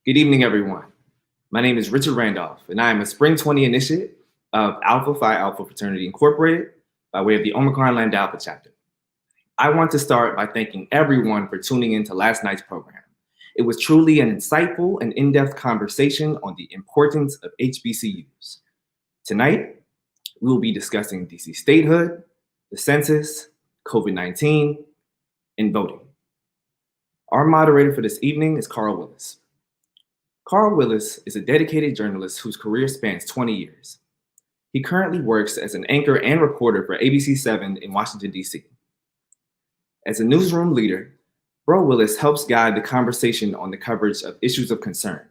Good evening, everyone. My name is Richard Randolph, and I am a Spring 20 initiate of Alpha Phi Alpha Fraternity Incorporated by way of the Omicron Lambda Alpha chapter. I want to start by thanking everyone for tuning in to last night's program. It was truly an insightful and in-depth conversation on the importance of HBCUs. Tonight, we will be discussing DC statehood, the census, COVID-19, and voting. Our moderator for this evening is Carl Willis. Carl Willis is a dedicated journalist whose career spans 20 years. He currently works as an anchor and reporter for ABC7 in Washington, D.C. As a newsroom leader, Bro Willis helps guide the conversation on the coverage of issues of concern.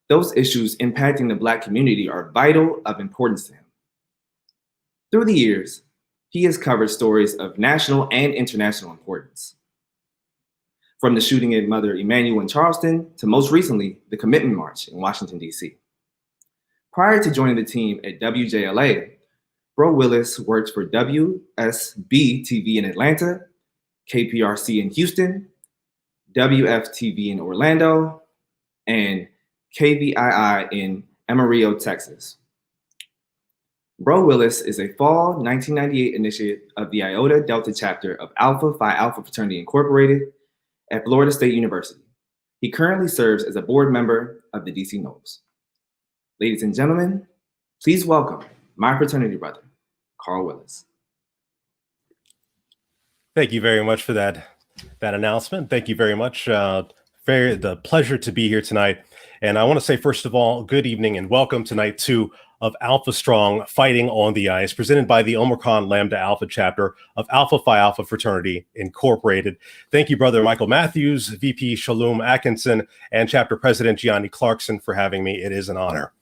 Those issues impacting the Black community are vital of importance to him. Through the years, he has covered stories of national and international importance. From the shooting at Mother Emanuel in Charleston to most recently, the Commitment March in Washington, D.C. Prior to joining the team at WJLA, Bro Willis worked for WSB-TV in Atlanta, KPRC in Houston, WFTV in Orlando, and KVII in Amarillo, Texas. Bro Willis is a fall 1998 initiate of the Iota Delta chapter of Alpha Phi Alpha Fraternity Incorporated at Florida State University. He currently serves as a board member of the DC Knolls. Ladies and gentlemen, please welcome my fraternity brother, Carl Willis. Thank you very much for that announcement. Thank you very much. The pleasure to be here tonight. And I want to say, first of all, good evening and welcome to night 2 of Alpha Strong Fighting on the Ice, presented by the Omicron Lambda Alpha chapter of Alpha Phi Alpha Fraternity Incorporated. Thank you, Brother Michael Matthews, VP Shalom Atkinson, and Chapter President Gianni Clarkson for having me. It is an honor.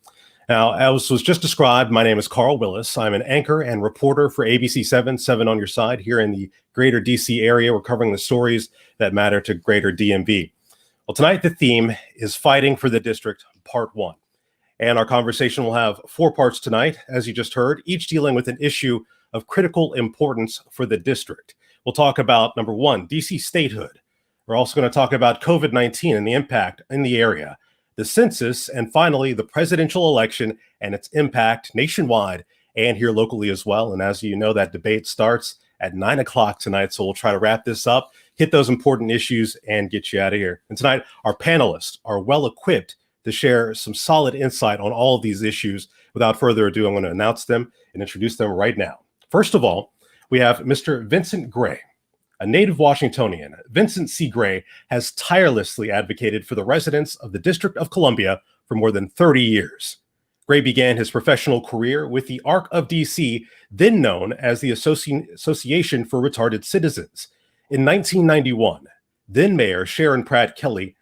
Now, as was just described, my name is Carl Willis. I'm an anchor and reporter for ABC7, 7 on your side, here in the greater DC area. We're covering the stories that matter to greater DMV. Well, tonight the theme is Fighting for the District, Part 1. And our conversation will have 4 parts tonight, as you just heard, each dealing with an issue of critical importance for the district. We'll talk about, number 1, DC statehood. We're also going to talk about COVID-19 and the impact in the area, the census, and finally, the presidential election and its impact nationwide and here locally as well. And as you know, that debate starts at 9 o'clock tonight. So we'll try to wrap this up, hit those important issues, and get you out of here. And tonight, our panelists are well equipped to share some solid insight on all of these issues. Without further ado, I'm going to announce them and introduce them right now. First of all, we have Mr. Vincent Gray, a native Washingtonian. Vincent C. Gray has tirelessly advocated for the residents of the District of Columbia for more than 30 years. Gray began his professional career with the ARC of DC, then known as the Association for Retarded Citizens. In 1991, then Mayor Sharon Pratt Kelly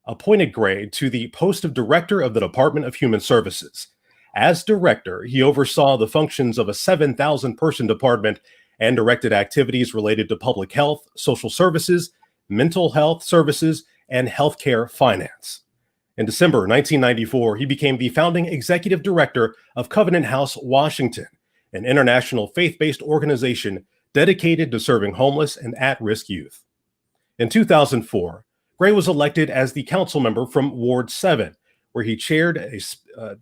appointed Gray to the post of Director of the Department of Human Services. As director, he oversaw the functions of a 7,000-person department and directed activities related to public health, social services, mental health services, and healthcare finance. In December 1994, he became the founding executive director of Covenant House Washington, an international faith-based organization dedicated to serving homeless and at-risk youth. In 2004, Gray was elected as the council member from Ward 7, where he chaired a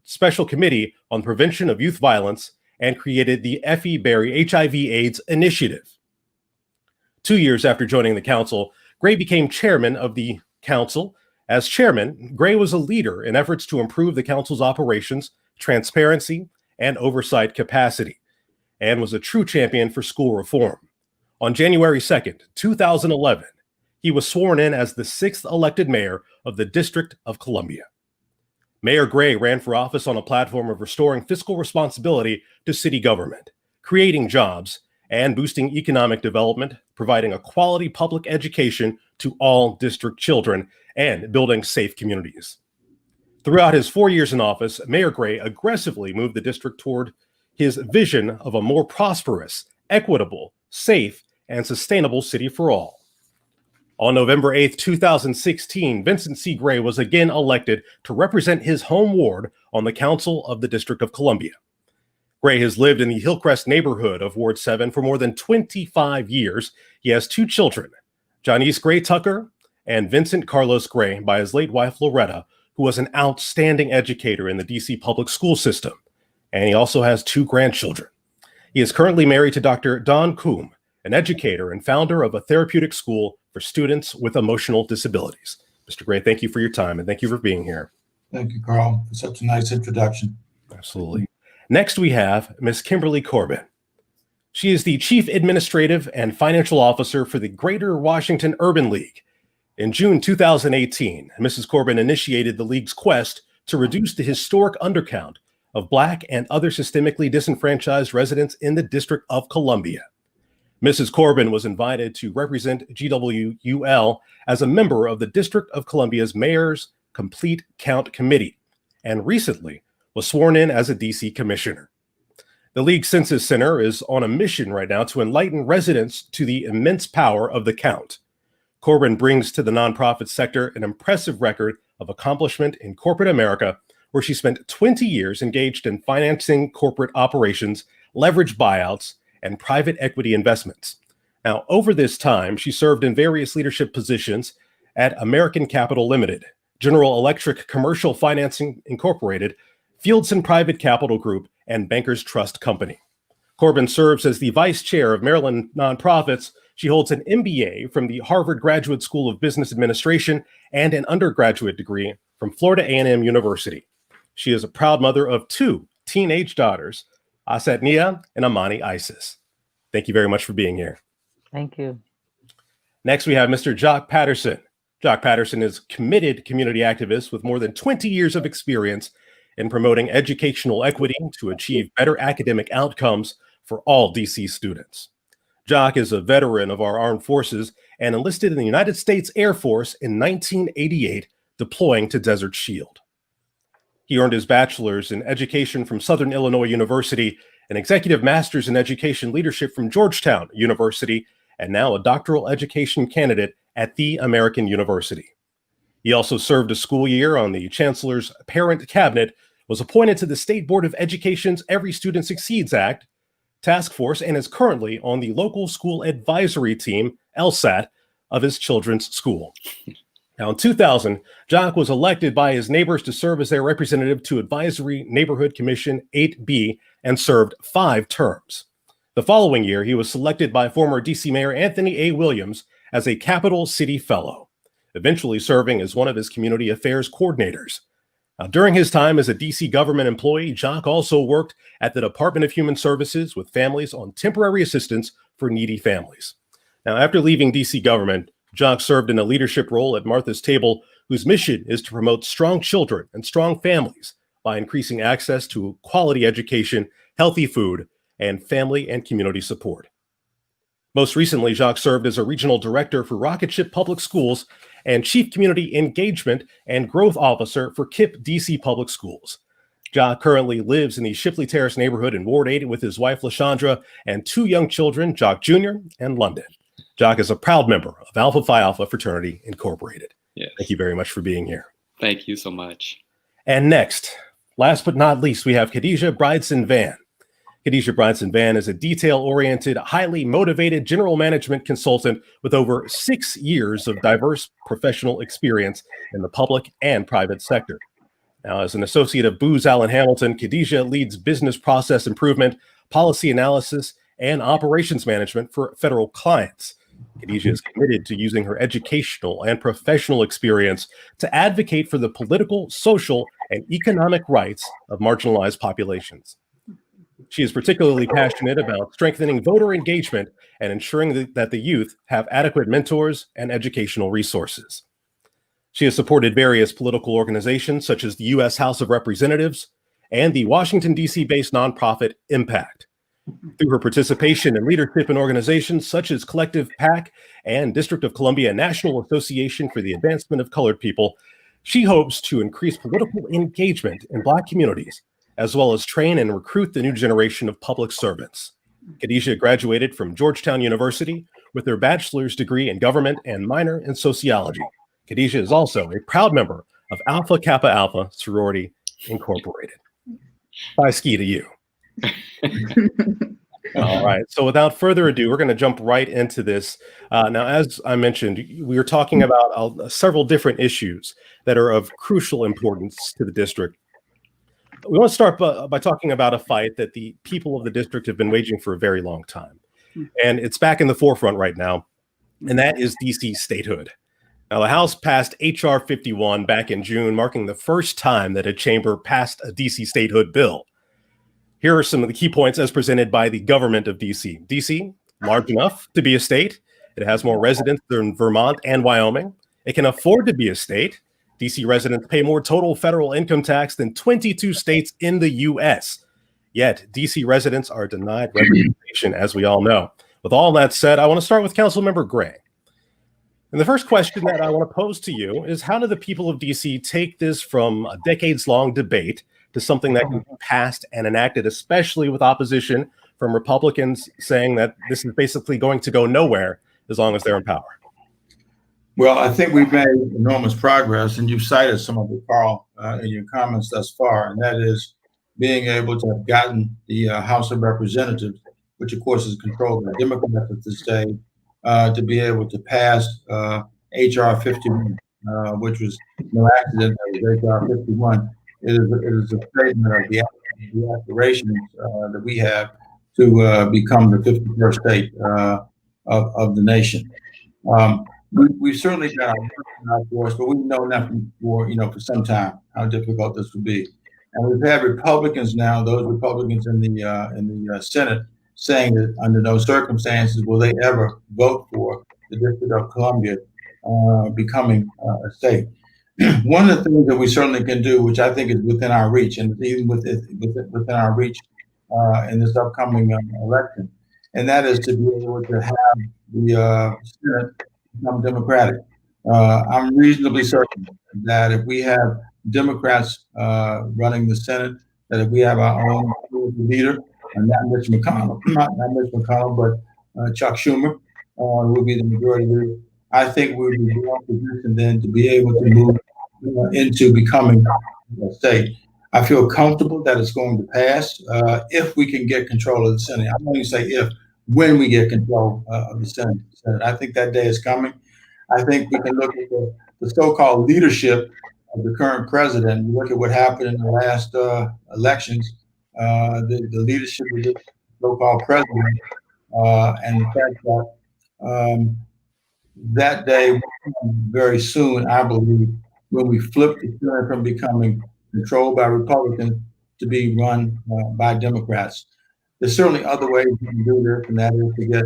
special committee on prevention of youth violence and created the Effie Berry HIV/AIDS Initiative. 2 years after joining the council, Gray became chairman of the council. As chairman, Gray was a leader in efforts to improve the council's operations, transparency, and oversight capacity, and was a true champion for school reform. On January 2nd, 2011, he was sworn in as the 6th elected mayor of the District of Columbia. Mayor Gray ran for office on a platform of restoring fiscal responsibility to city government, creating jobs, and boosting economic development, providing a quality public education to all district children, and building safe communities. Throughout his 4 years in office, Mayor Gray aggressively moved the district toward his vision of a more prosperous, equitable, safe, and sustainable city for all. On November 8th, 2016, Vincent C. Gray was again elected to represent his home ward on the Council of the District of Columbia. Gray has lived in the Hillcrest neighborhood of Ward 7 for more than 25 years. He has 2 children, Janice Gray Tucker and Vincent Carlos Gray by his late wife, Loretta, who was an outstanding educator in the DC public school system, and he also has 2 grandchildren. He is currently married to Dr. Don Coombe, an educator and founder of a therapeutic school for students with emotional disabilities. Mr. Gray, thank you for your time, and thank you for being here. Thank you, Carl, for such a nice introduction. Absolutely. Next, we have Ms. Kimberly Corbin. She is the Chief Administrative and Financial Officer for the Greater Washington Urban League. In June 2018, Mrs. Corbin initiated the league's quest to reduce the historic undercount of Black and other systemically disenfranchised residents in the District of Columbia. Mrs. Corbin was invited to represent GWUL as a member of the District of Columbia's Mayor's Complete Count Committee, and recently was sworn in as a DC Commissioner. The League Census Center is on a mission right now to enlighten residents to the immense power of the count. Corbin brings to the nonprofit sector an impressive record of accomplishment in corporate America, where she spent 20 years engaged in financing corporate operations, leverage buyouts, and private equity investments. Now, over this time, she served in various leadership positions at American Capital Limited, General Electric Commercial Financing Incorporated, Fieldson Private Capital Group, and Bankers Trust Company. Corbin serves as the vice chair of Maryland Nonprofits. She holds an MBA from the Harvard Graduate School of Business Administration and an undergraduate degree from Florida A&M University. She is a proud mother of 2 teenage daughters, Asad Nia and Amani Isis. Thank you very much for being here. Thank you. Next, we have Mr. Jock Patterson. Jock Patterson is a committed community activist with more than 20 years of experience in promoting educational equity to achieve better academic outcomes for all DC students. Jock is a veteran of our armed forces and enlisted in the United States Air Force in 1988, deploying to Desert Shield. He earned his bachelor's in education from Southern Illinois University, an executive master's in education leadership from Georgetown University, and now a doctoral education candidate at the American University. He also served a school year on the Chancellor's Parent Cabinet, was appointed to the State Board of Education's Every Student Succeeds Act task force, and is currently on the local school advisory team, LSAT, of his children's school. Now, in 2000, Jock was elected by his neighbors to serve as their representative to Advisory Neighborhood Commission 8B and served 5 terms. The following year, he was selected by former DC Mayor Anthony A. Williams as a Capital City Fellow, eventually serving as one of his community affairs coordinators. Now, during his time as a DC government employee, Jock also worked at the Department of Human Services with families on temporary assistance for needy families. Now, after leaving DC government, Jock served in a leadership role at Martha's Table, whose mission is to promote strong children and strong families by increasing access to quality education, healthy food, and family and community support. Most recently, Jock served as a regional director for Rocketship Public Schools and chief community engagement and growth officer for KIPP DC Public Schools. Jock currently lives in the Shipley Terrace neighborhood in Ward 8 with his wife, LaShondra, and 2 young children, Jock Jr. and London. Jock is a proud member of Alpha Phi Alpha Fraternity Incorporated. Yes. Thank you very much for being here. Thank you so much. And next, last but not least, we have Khadijah Bridson Van. Khadijah Bridson Van is a detail-oriented, highly motivated general management consultant with over 6 years of diverse professional experience in the public and private sector. Now, as an associate of Booz Allen Hamilton, Khadijah leads business process improvement, policy analysis, and operations management for federal clients. Khadijah is committed to using her educational and professional experience to advocate for the political, social, and economic rights of marginalized populations. She is particularly passionate about strengthening voter engagement and ensuring that the youth have adequate mentors and educational resources. She has supported various political organizations such as the U.S. House of Representatives and the Washington, D.C.-based nonprofit Impact. Through her participation and leadership in organizations such as Collective PAC and District of Columbia National Association for the Advancement of Colored People, she hopes to increase political engagement in Black communities, as well as train and recruit the new generation of public servants. Khadijah graduated from Georgetown University with her bachelor's degree in government and minor in sociology. Khadijah is also a proud member of Alpha Kappa Alpha Sorority Incorporated. Bye ski to you. All right. So without further ado, we're going to jump right into this. Now, as I mentioned, we were talking about several different issues that are of crucial importance to the district. We want to start by talking about a fight that the people of the district have been waging for a very long time. And it's back in the forefront right now, and that is DC statehood. Now, the House passed H.R. 51 back in June, marking the first time that a chamber passed a DC statehood bill. Here are some of the key points as presented by the government of DC. DC, large enough to be a state. It has more residents than Vermont and Wyoming. It can afford to be a state. DC residents pay more total federal income tax than 22 states in the U.S. Yet, DC residents are denied representation, as we all know. With all that said, I want to start with Councilmember Gray. And the first question that I want to pose to you is, how do the people of DC take this from a decades-long debate to something that can be passed and enacted, especially with opposition from Republicans saying that this is basically going to go nowhere as long as they're in power? Well, I think we've made enormous progress, and you've cited some of it, Carl, in your comments thus far, and that is being able to have gotten the House of Representatives, which of course is controlled by Democrats at this stage, to be able to pass H.R. 51, which was no accident. That was H.R. 51. It is a statement of the aspirations that we have to become the 51st state of the nation. We've certainly got our work out for us, but we've known that for some time how difficult this would be. And we've had Republicans now, those Republicans in the Senate, saying that under no circumstances will they ever vote for the District of Columbia becoming a state. One of the things that we certainly can do, which I think is within our reach, and even within our reach in this upcoming election, and that is to be able to have the Senate become Democratic. I'm reasonably certain that if we have Democrats running the Senate, that if we have our own leader, and not Mitch McConnell, not Mitch McConnell, but Chuck Schumer, who will be the majority leader, I think we would be well positioned then to be able to move into becoming a state. I feel comfortable that it's going to pass if we can get control of the Senate. I'm going to say if, when we get control of the Senate. I think that day is coming. I think we can look at the so-called leadership of the current president and look at what happened in the last elections, the leadership of the so-called president, and the fact that that day will come very soon, I believe, when we flip the Senate from becoming controlled by Republicans to be run by Democrats. There's certainly other ways we can do this, and that is to get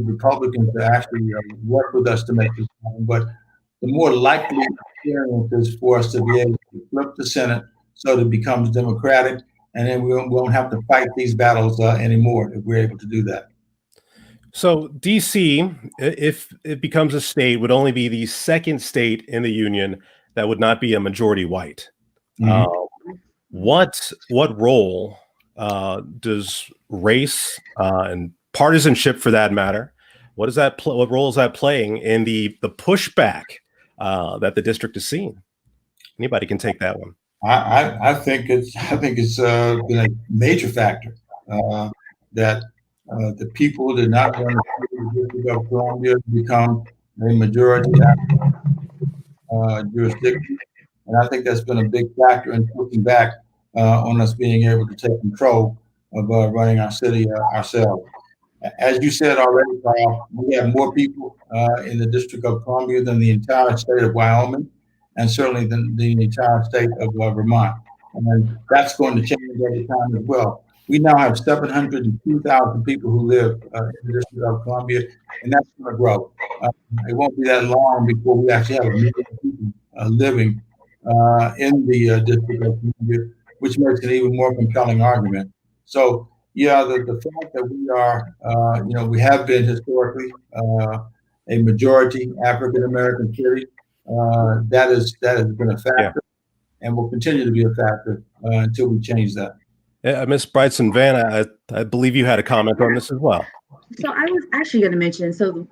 Republicans to actually work with us to make this happen. But the more likely experience is for us to be able to flip the Senate so that it becomes Democratic, and then we won't have to fight these battles anymore if we're able to do that. So DC, if it becomes a state, would only be the second state in the union that would not be a majority white. Mm-hmm. What role does race and partisanship, for that matter, what role is that playing in the pushback that the district is seeing? Anybody can take that one. I think it's been a major factor that the people did not want the District of Columbia to become a majority jurisdiction, and I think that's been a big factor in pushing back on us being able to take control of running our city ourselves. As you said already, Carl, we have more people in the District of Columbia than the entire state of Wyoming, and certainly than the entire state of Vermont. And that's going to change over time as well. We now have 702,000 people who live in the District of Columbia, and that's going to grow. It won't be that long before we actually have 1 million people living in the District of Columbia, which makes an even more compelling argument. So, yeah, the fact that we are, we have been historically a majority African-American city, that has been a factor, and will continue to be a factor until we change that. Ms. Bryson Van, I believe you had a comment on this as well. So I was actually going to mention, so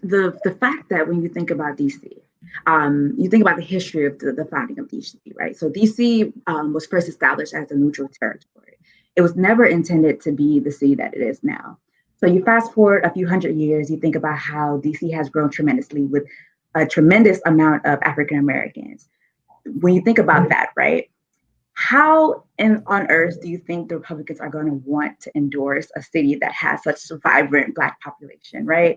the fact that when you think about DC, you think about the history of the founding of DC, right? So DC was first established as a neutral territory. It was never intended to be the city that it is now. So you fast forward a few hundred years, you think about how DC has grown tremendously with a tremendous amount of African Americans. When you think about that, right? How on earth do you think the Republicans are going to want to endorse a city that has such a vibrant Black population, right?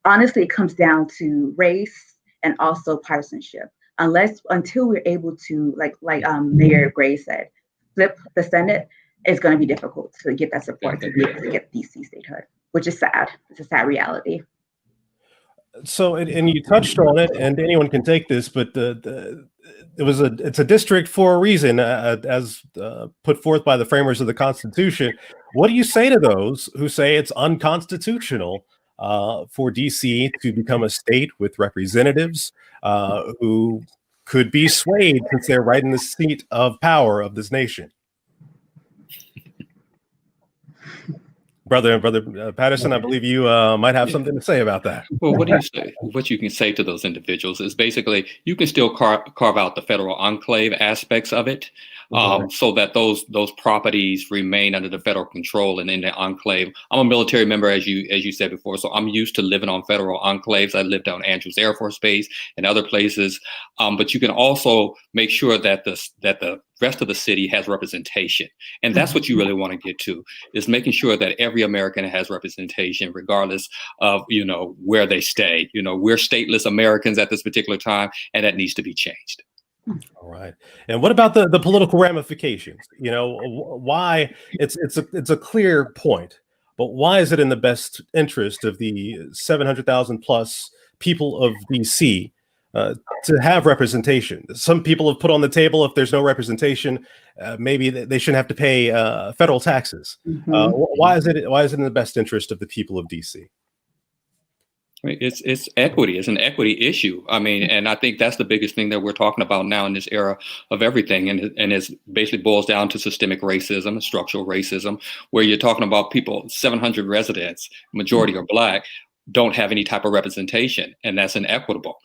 Honestly, it comes down to race and also partisanship. Until we're able to, like Mayor Gray said, flip the Senate, it's going to be difficult to get that support to be able to get DC statehood, which is sad. It's a sad reality. So, and you touched on it, and anyone can take this, but it's a district for a reason, as put forth by the framers of the Constitution. What do you say to those who say it's unconstitutional for DC to become a state with representatives who could be swayed since they're right in the seat of power of this nation? Brother Patterson, I believe you might have something to say about that. Well, what do you say? What you can say to those individuals is basically you can still carve out the federal enclave aspects of it, so that those properties remain under the federal control and in the enclave. I'm a military member, as you said before, so I'm used to living on federal enclaves. I lived on Andrews Air Force Base and other places, but you can also make sure that the rest of the city has representation. And that's what you really want to get to, is making sure that every American has representation, regardless of, where they stay. We're stateless Americans at this particular time, and that needs to be changed. All right. And what about the political ramifications? Why it's a clear point, but why is it in the best interest of the 700,000 plus people of DC to have representation? Some people have put on the table, if there's no representation, maybe they shouldn't have to pay federal taxes. Why is it in the best interest of the people of DC? It's equity. It's an equity issue. And I think that's the biggest thing that we're talking about now in this era of everything. And it basically boils down to systemic racism, structural racism, where you're talking about people, 700 residents, majority are Black, don't have any type of representation, and that's inequitable.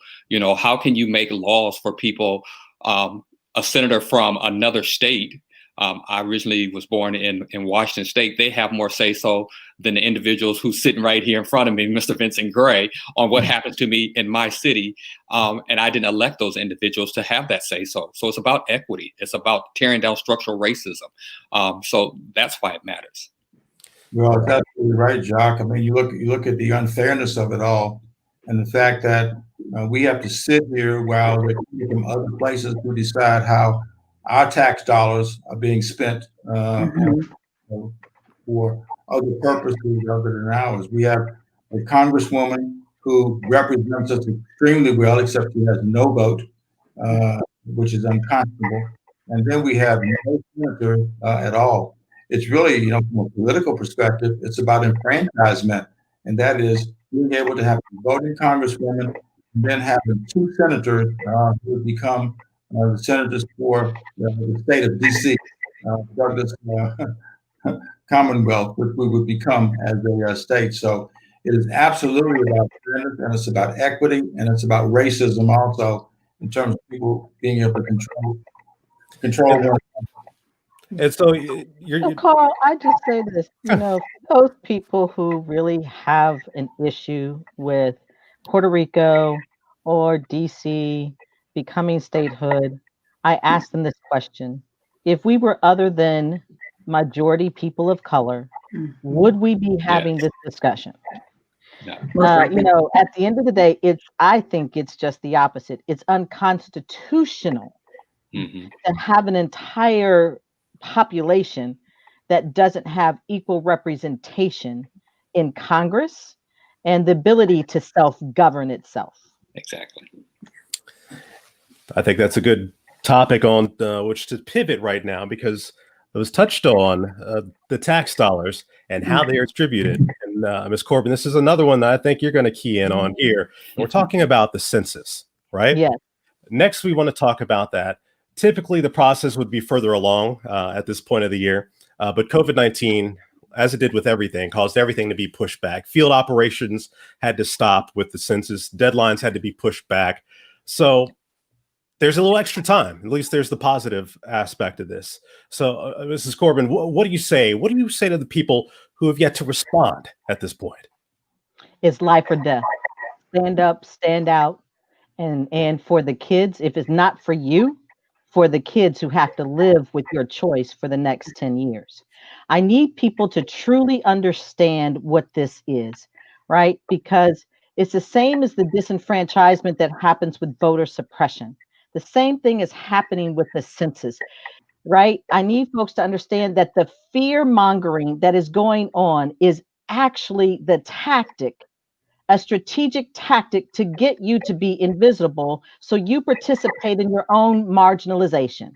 How can you make laws for people? A senator from another state, I originally was born in Washington State. They have more say-so than the individuals who's sitting right here in front of me, Mr. Vincent Gray, on what happens to me in my city. And I didn't elect those individuals to have that say-so. So it's about equity. It's about tearing down structural racism. So that's why it matters. Well, that's absolutely right, Jacques. You look at the unfairness of it all, and the fact that we have to sit here while they come from other places to decide how our tax dollars are being spent for other purposes other than ours. We have a congresswoman who represents us extremely well, except she has no vote, which is unconscionable. And then we have no senator at all. It's really, from a political perspective, it's about enfranchisement, and that is being able to have a voting congresswoman and then having two senators who become the senators for the state of DC, Douglas Commonwealth, which we would become as a state. So it is absolutely about fairness, and it's about equity, and it's about racism also, in terms of people being able to control them. And so Carl, I just say this, those people who really have an issue with Puerto Rico or DC becoming statehood, I asked them this question. If we were other than majority people of color, would we be having this discussion? No. At the end of the day, I think it's just the opposite. It's unconstitutional to have an entire population that doesn't have equal representation in Congress and the ability to self-govern itself. Exactly. I think that's a good topic on which to pivot right now, because it was touched on the tax dollars and how they are distributed. And Ms. Corbin, this is another one that I think you're going to key in on here. We're talking about the census, right? Yes. Next, we want to talk about that. Typically, the process would be further along at this point of the year, but COVID-19, as it did with everything, caused everything to be pushed back. Field operations had to stop with the census. Deadlines had to be pushed back. So there's a little extra time. At least there's the positive aspect of this. So, Mrs. Corbin, what do you say? What do you say to the people who have yet to respond at this point? It's life or death. Stand up, stand out, and for the kids, if it's not for you, for the kids who have to live with your choice for the next 10 years. I need people to truly understand what this is, right? Because it's the same as the disenfranchisement that happens with voter suppression. The same thing is happening with the census, right? I need folks to understand that the fear mongering that is going on is actually the tactic, a strategic tactic to get you to be invisible so you participate in your own marginalization.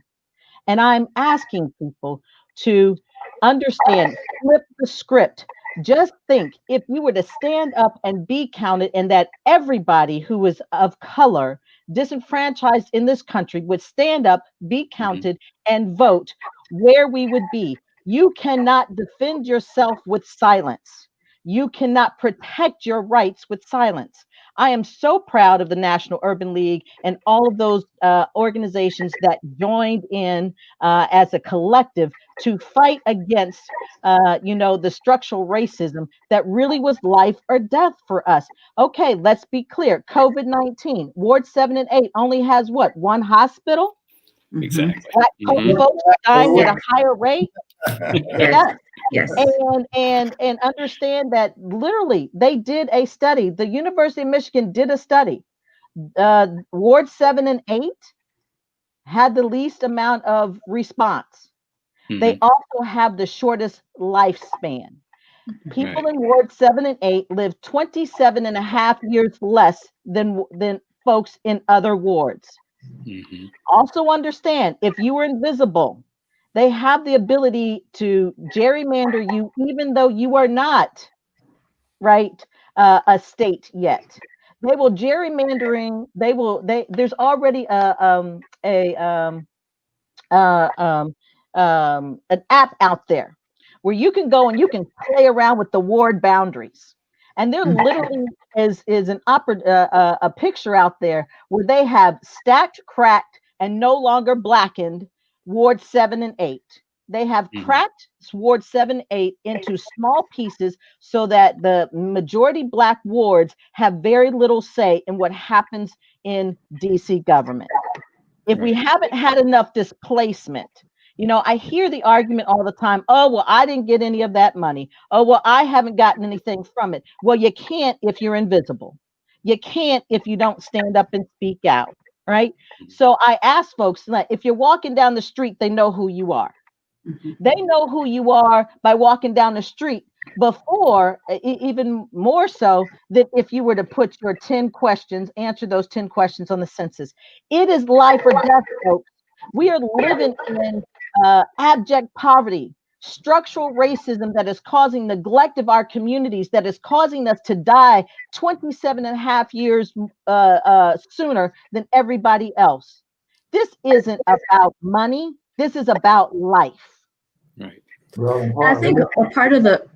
And I'm asking people to understand, flip the script. Just think if you were to stand up and be counted, and that everybody who is of color, disenfranchised in this country, would stand up, be counted, and vote, where we would be. You cannot defend yourself with silence. You cannot protect your rights with silence. I am so proud of the National Urban League and all of those organizations that joined in as a collective to fight against, the structural racism that really was life or death for us. Okay, let's be clear. COVID-19, Ward 7 and 8 only has what? One hospital? Exactly. Black folks dying at a higher rate? Yes. Yes. And understand that literally they did a study. The University of Michigan did a study. Ward 7 and 8 had the least amount of response. They also have the shortest lifespan. People in Ward 7 and 8 live 27 and a half years less than folks in other wards. Also understand, if you were invisible, they have the ability to gerrymander you, even though you are not, right, a state yet. They will gerrymandering. There's already an app out there where you can go and you can play around with the ward boundaries. And there literally is a picture out there where they have stacked, cracked, and no longer blackened Ward 7 and 8. They have cracked Ward 7 and 8 into small pieces so that the majority Black wards have very little say in what happens in DC government. If we haven't had enough displacement, I hear the argument all the time, oh, well, I didn't get any of that money. Oh, well, I haven't gotten anything from it. Well, you can't if you're invisible. You can't if you don't stand up and speak out, right? So I ask folks, like, if you're walking down the street, they know who you are. They know who you are by walking down the street before, even more so that if you were to put your 10 questions, answer those 10 questions on the census. It is life or death, folks. We are living in abject poverty, structural racism that is causing neglect of our communities, that is causing us to die 27 and a half years sooner than everybody else. This isn't about money. This is about life. Right. I think a part of the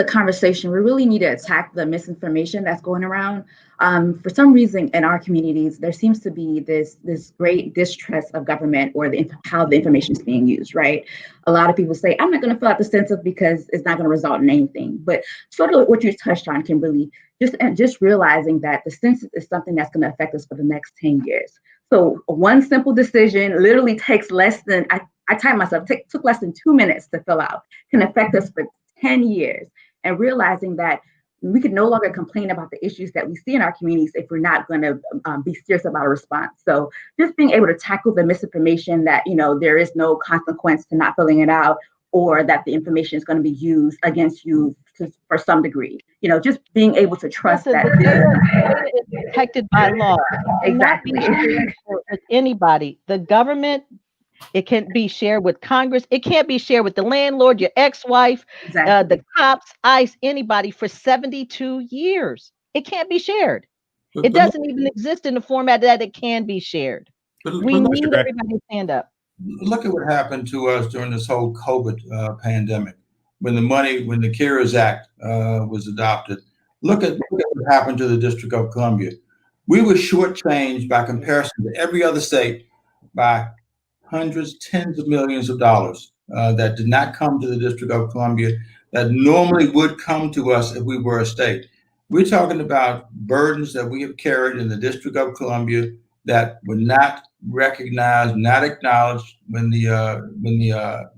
conversation, we really need to attack the misinformation that's going around. For some reason in our communities, there seems to be this great distrust of government or how the information is being used, right? A lot of people say, I'm not going to fill out the census because it's not going to result in anything. But sort of what you touched on, Kimberly, just realizing that the census is something that's going to affect us for the next 10 years. So one simple decision literally takes less than, I timed myself, took less than 2 minutes to fill out, can affect us for 10 years. And realizing that we can no longer complain about the issues that we see in our communities if we're not going to be serious about a response. So just being able to tackle the misinformation that, there is no consequence to not filling it out, or that the information is going to be used against you for some degree. Just being able to trust that the data is protected by law. Exactly. Not be shared with anybody. The government, it can't be shared with Congress. It can't be shared with the landlord, your ex-wife, the cops, ICE, anybody for 72 years. It can't be shared. It doesn't even exist in the format that it can be shared. We need everybody to stand up. Look at what happened to us during this whole COVID pandemic. When the CARES Act was adopted, look at what happened to the District of Columbia. We were shortchanged by comparison to every other state by hundreds, tens of millions of dollars that did not come to the District of Columbia that normally would come to us if we were a state. We're talking about burdens that we have carried in the District of Columbia that were not recognized, not acknowledged when the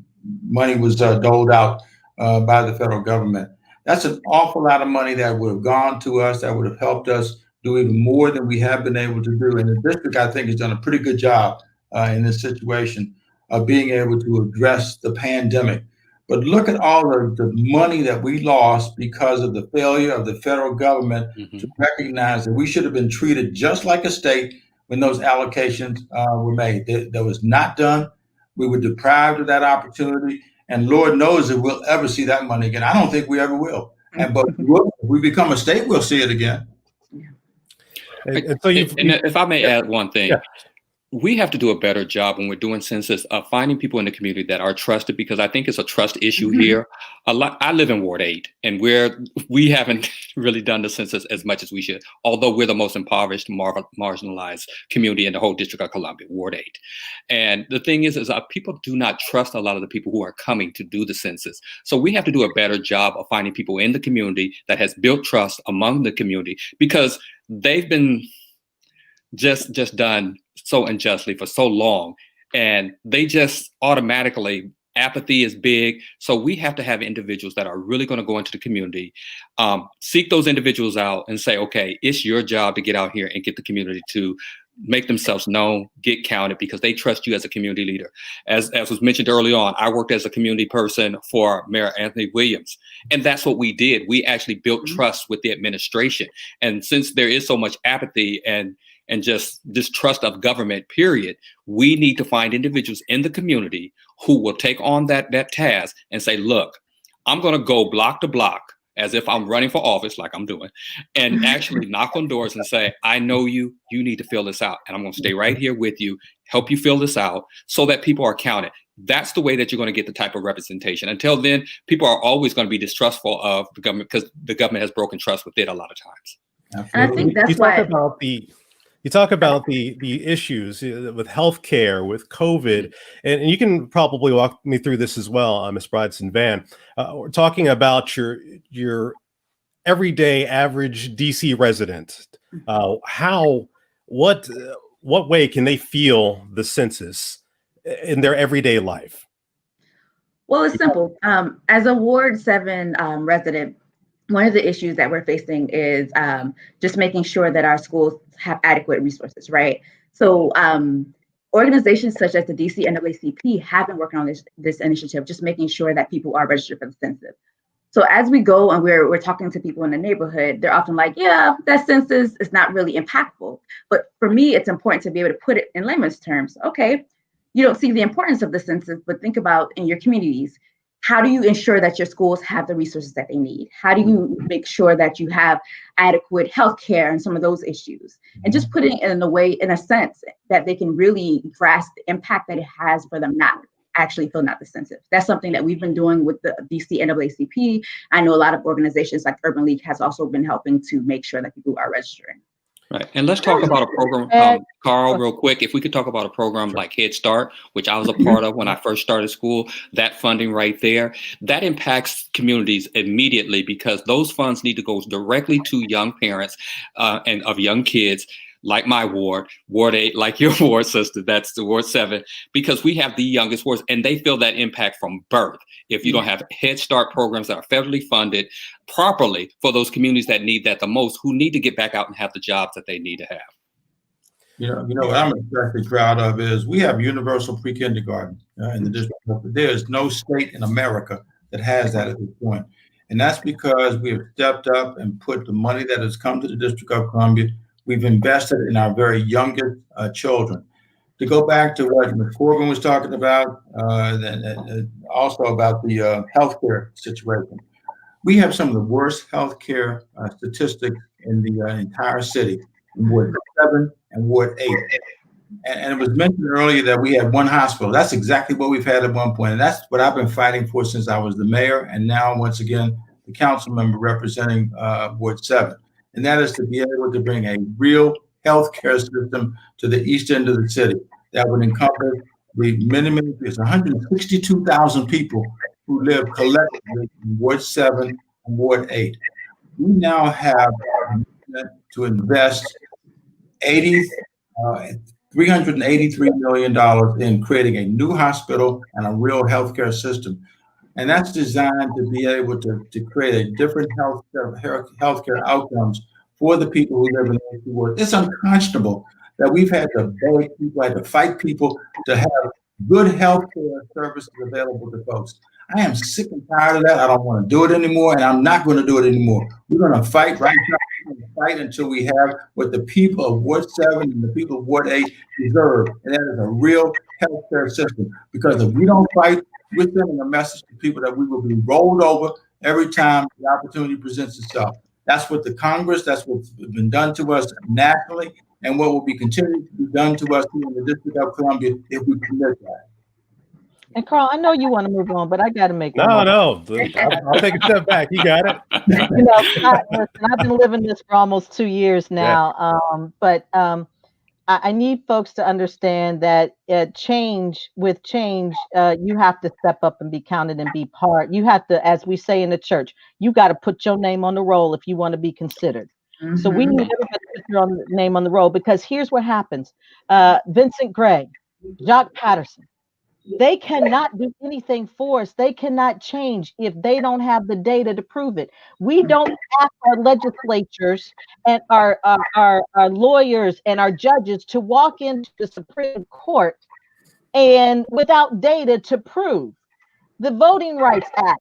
money was doled out by the federal government. That's an awful lot of money that would have gone to us, that would have helped us do even more than we have been able to do. And the district, I think, has done a pretty good job in this situation of being able to address the pandemic. But look at all of the money that we lost because of the failure of the federal government to recognize that we should have been treated just like a state when those allocations were made. That was not done. We were deprived of that opportunity. And Lord knows if we'll ever see that money again. I don't think we ever will. But if we become a state, we'll see it again. And so if I may add one thing, yeah. We have to do a better job when we're doing census of finding people in the community that are trusted, because I think it's a trust issue here. I live in Ward 8, and we haven't really done the census as much as we should, although we're the most impoverished, marginalized community in the whole District of Columbia, Ward 8. And the thing is people do not trust a lot of the people who are coming to do the census. So we have to do a better job of finding people in the community that has built trust among the community, because they've been just done so unjustly for so long, and they just automatically, apathy is big. So we have to have individuals that are really going to go into the community, seek those individuals out and say, okay, it's your job to get out here and get the community to make themselves known, get counted, because they trust you as a community leader. As was mentioned early on, I worked as a community person for Mayor Anthony Williams, and that's what we did. We actually built trust with the administration. And since there is so much apathy and just distrust of government, period, we need to find individuals in the community who will take on that task and say, look, I'm going to go block to block as if I'm running for office, like I'm doing, and actually knock on doors and say, I know you need to fill this out. And I'm going to stay right here with you, help you fill this out so that people are counted. That's the way that you're going to get the type of representation. Until then, people are always going to be distrustful of the government because the government has broken trust with it a lot of times. And I think that's why. You talk about the issues with healthcare, with COVID, and you can probably walk me through this as well, Ms. Bridson Van. We're talking about your everyday average DC resident. What way can they feel the census in their everyday life? Well, it's simple. As a Ward 7 resident, one of the issues that we're facing is just making sure that our schools have adequate resources, right? So organizations such as the DC NAACP have been working on this initiative, just making sure that people are registered for the census. So as we go and we're talking to people in the neighborhood, they're often like, yeah, that census is not really impactful. But for me, it's important to be able to put it in layman's terms. Okay, you don't see the importance of the census, but think about in your communities, how do you ensure that your schools have the resources that they need? How do you make sure that you have adequate healthcare and some of those issues? And just putting it in a way, in a sense, that they can really grasp the impact that it has for them not actually filling out the census. That's something that we've been doing with the DC NAACP. I know a lot of organizations like Urban League has also been helping to make sure that people are registering. Right. And let's talk about a program, Carl, real quick. If we could talk about a program like Head Start, which I was a part of when I first started school, that funding right there, that impacts communities immediately because those funds need to go directly to young parents and of young kids, like my ward, Ward 8, like your ward, sister, that's the Ward 7, because we have the youngest wards and they feel that impact from birth. If you don't have Head Start programs that are federally funded properly for those communities that need that the most, who need to get back out and have the jobs that they need to have. You know what I'm especially proud of is we have universal pre-kindergarten in the district. There's no state in America that has that at this point. And that's because we have stepped up and put the money that has come to the District of Columbia. We've invested in our very youngest children. To go back to what Ms. Corbin was talking about, and also about the healthcare situation. We have some of the worst healthcare statistics in the entire city, in Ward 7 and Ward 8. And it was mentioned earlier that we had one hospital. That's exactly what we've had at one point. And that's what I've been fighting for since I was the mayor. And now, once again, the council member representing Ward 7. And that is to be able to bring a real healthcare system to the east end of the city that would encompass the minimum. It's 162,000 people who live collectively in Ward 7 and Ward 8. We now have to invest $383 million in creating a new hospital and a real healthcare system. And that's designed to be able to create a different healthcare outcomes for the people who live in those two wards. It's unconscionable that we've had to beg people, had to fight people to have good healthcare services available to folks. I am sick and tired of that. I don't want to do it anymore, and I'm not going to do it anymore. We're going to fight right now. We're going to fight until we have what the people of Ward 7 and the people of Ward 8 deserve, and that is a real healthcare system. Because if we don't fight, we're sending a message to people that we will be rolled over every time the opportunity presents itself. That's what the Congress, that's what's been done to us nationally, and what will be continued to be done to us here in the District of Columbia if we commit that. And Carl, I know you want to move on, but I got to make No. I'll take a step back. You got it. Listen, I've been living this for almost 2 years now. Yeah. I need folks to understand that change, you have to step up and be counted and be part. You have to, as we say in the church, you got to put your name on the roll if you want to be considered. Mm-hmm. So we need everybody to put your name on the roll, because here's what happens. Vincent Gray, Jacques Patterson, they cannot do anything for us. They cannot change if they don't have the data to prove it. We don't ask our legislatures and our lawyers and our judges to walk into the Supreme Court and without data to prove. The Voting Rights Act,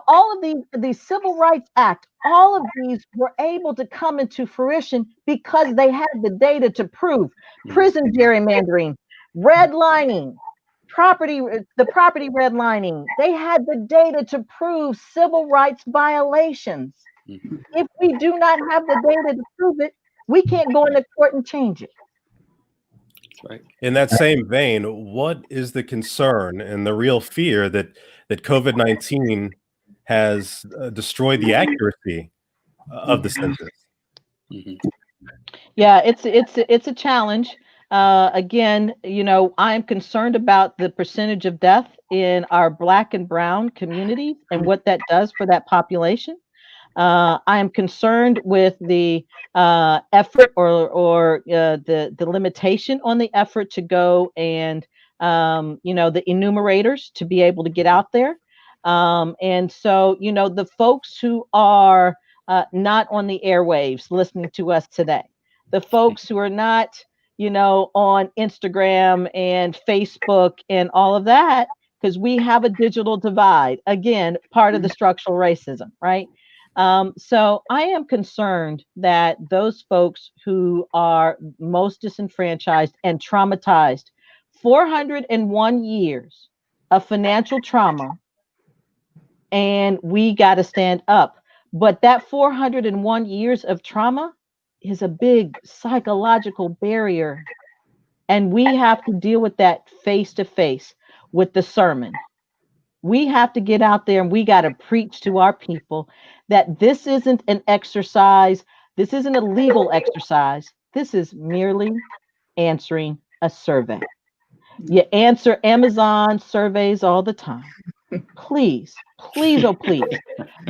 all of these Civil Rights Act, all of these were able to come into fruition because they had the data to prove prison gerrymandering, redlining, the property redlining. They had the data to prove civil rights violations. Mm-hmm. If we do not have the data to prove it, we can't go into court and change it. Right. In that same vein, what is the concern and the real fear that COVID-19 has destroyed the accuracy of the census? Mm-hmm. Yeah, it's a challenge. Again, I'm concerned about the percentage of death in our Black and Brown communities and what that does for that population. I am concerned with the effort or the limitation on the effort to go and, the enumerators to be able to get out there. And so, the folks who are not on the airwaves listening to us today, the folks who are not on Instagram and Facebook and all of that, because we have a digital divide, again, part of the structural racism, right? So I am concerned that those folks who are most disenfranchised and traumatized, 401 years of financial trauma, and we got to stand up. But that 401 years of trauma is a big psychological barrier. And we have to deal with that face to face with the sermon. We have to get out there and we got to preach to our people that this isn't an exercise. This isn't a legal exercise. This is merely answering a survey. You answer Amazon surveys all the time. Please, oh please,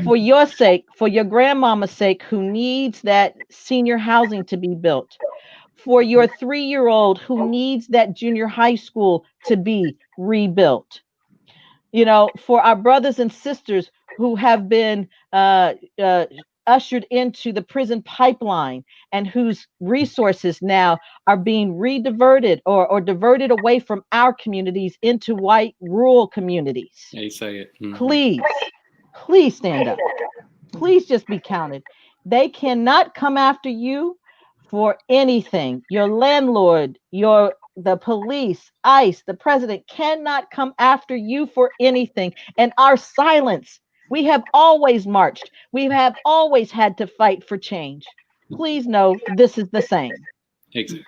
for your sake, for your grandmama's sake, who needs that senior housing to be built, for your 3-year-old who needs that junior high school to be rebuilt, for our brothers and sisters who have been ushered into the prison pipeline and whose resources now are being rediverted or diverted away from our communities into white rural communities. They say it. Mm-hmm. Please stand up. Please just be counted. They cannot come after you for anything. Your landlord, the police, ICE, the president cannot come after you for anything. And our silence, we have always marched. We have always had to fight for change. Please know this is the same. Exactly.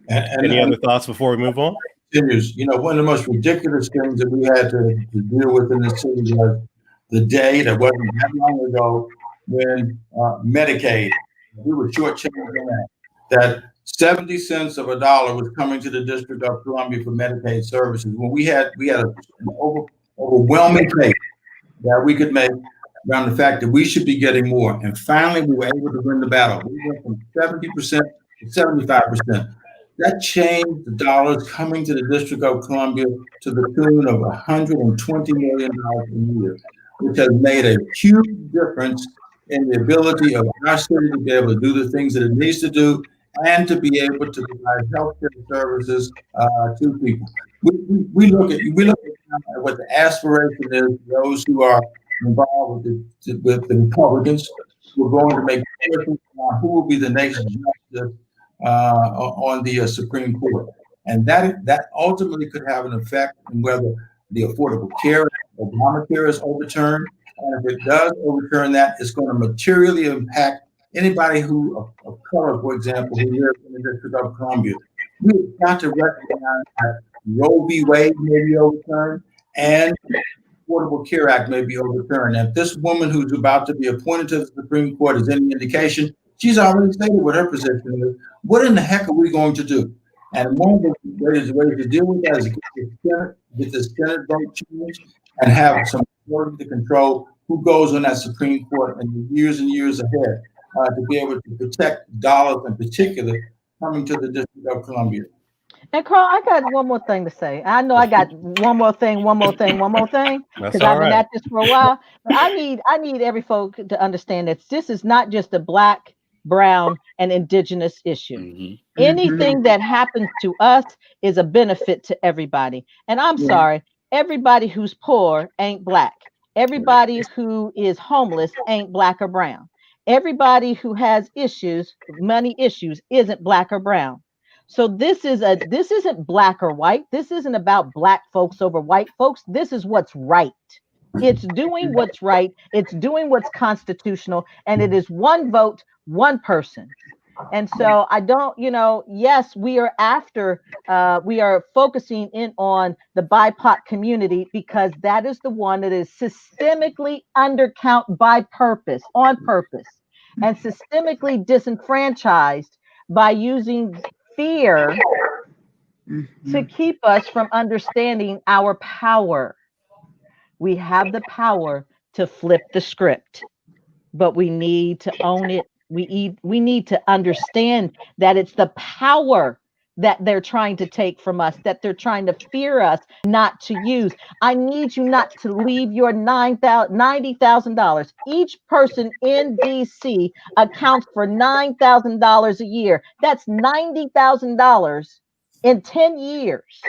Any other thoughts before we move on? One of the most ridiculous things that we had to deal with in the city was the day that wasn't that long ago when Medicaid, we were shortchanged on that. that 70 cents of a dollar was coming to the District of Columbia for Medicaid services, when we had an overwhelming case that we could make around the fact that we should be getting more. And finally, we were able to win the battle. We went from 70% to 75%. That changed the dollars coming to the District of Columbia to the tune of $120 million a year, which has made a huge difference in the ability of our city to be able to do the things that it needs to do and to be able to provide healthcare services to people. We look at what the aspiration is for those who are involved with the Republicans. We're going to make a difference on who will be the next justice on the Supreme Court, and that ultimately could have an effect on whether the Affordable Care Act, Obamacare, is overturned. And if it does overturn that, it's going to materially impact anybody who of color, for example, who lives in the District of Columbia. We've got to recognize that Roe v. Wade may be overturned and the Affordable Care Act may be overturned. And if this woman who's about to be appointed to the Supreme Court is any indication, she's already stated what her position is. What in the heck are we going to do? And one of the ways to deal with that is to get the Senate vote changed and have some authority to control who goes on that Supreme Court in the years and years ahead to be able to protect dollars in particular coming to the District of Columbia. And Carl, I got one more thing to say. I know I got one more thing, because I've been at this for a while. But I need every folk to understand that this is not just a Black, brown, and indigenous issue. Mm-hmm. Anything that happens to us is a benefit to everybody. And I'm sorry, everybody who's poor ain't Black. Everybody who is homeless ain't Black or brown. Everybody who has issues, money issues, isn't Black or brown. So this isn't Black or white. This isn't about Black folks over white folks. This is what's right. It's doing what's right. It's doing what's constitutional. And it is one vote, one person. And so I don't, yes, we are focusing in on the BIPOC community because that is the one that is systemically undercount by purpose, on purpose, and systemically disenfranchised by using fear to keep us from understanding our power. We have the power to flip the script, but we need to own it. We need to understand that it's the power that they're trying to take from us, that they're trying to fear us not to use. I need you not to leave your $90,000. Each person in DC accounts for $9,000 a year. That's $90,000 in 10 years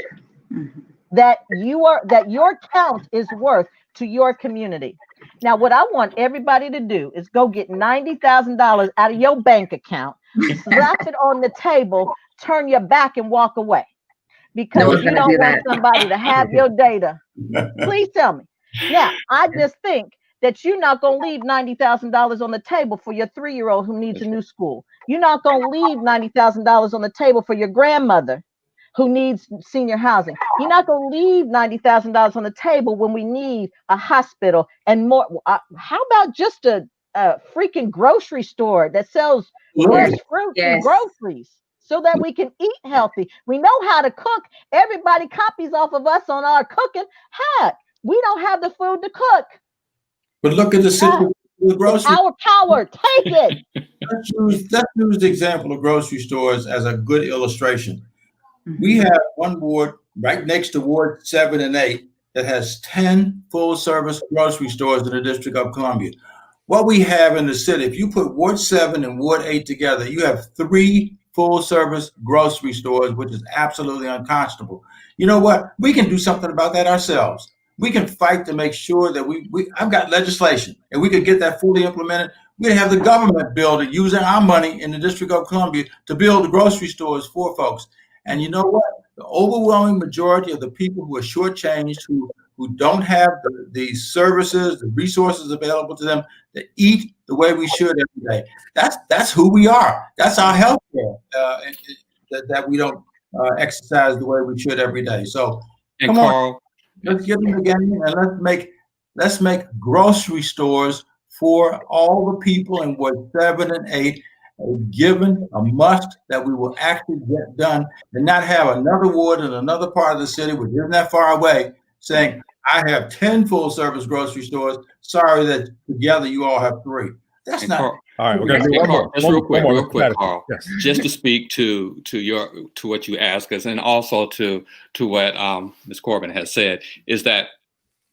that your count is worth to your community. Now, what I want everybody to do is go get $90,000 out of your bank account, slap it on the table, turn your back and walk away. Because you don't want somebody to have your data. Please tell me. Now, I just think that you're not going to leave $90,000 on the table for your 3-year-old who needs a new school. You're not going to leave $90,000 on the table for your grandmother who needs senior housing. You're not going to leave $90,000 on the table when we need a hospital and more. How about just a freaking grocery store that sells fresh fruit and groceries so that we can eat healthy? We know how to cook. Everybody copies off of us on our cooking. Heck, we don't have the food to cook. But look at the situation of the grocery. Our power, take it. Let's use the example of grocery stores as a good illustration. We have one ward right next to Ward 7 and 8 that has 10 full-service grocery stores in the District of Columbia. What we have in the city, if you put Ward 7 and Ward 8 together, you have 3 full-service grocery stores, which is absolutely unconscionable. You know what? We can do something about that ourselves. We can fight to make sure that I've got legislation, and we could get that fully implemented. We have the government building using our money in the District of Columbia to build the grocery stores for folks. And you know what? The overwhelming majority of the people who are shortchanged, who don't have the services, the resources available to them to eat the way we should every day. That's who we are. That's our health care that we don't exercise the way we should every day. So come on, let's get in the game and let's make grocery stores for all the people in Ward 7 and 8. a given, a must that we will actually get done, and not have another ward in another part of the city, which isn't that far away, saying, I have 10 full service grocery stores. Sorry that together you all have 3. That's And not. Carl, All right, we're going to do and one Carl, more. just One real quick, more, real Mr. quick, Patterson. Carl. Yes. Just to speak to what you asked us, and also to what Ms. Corbin has said, is that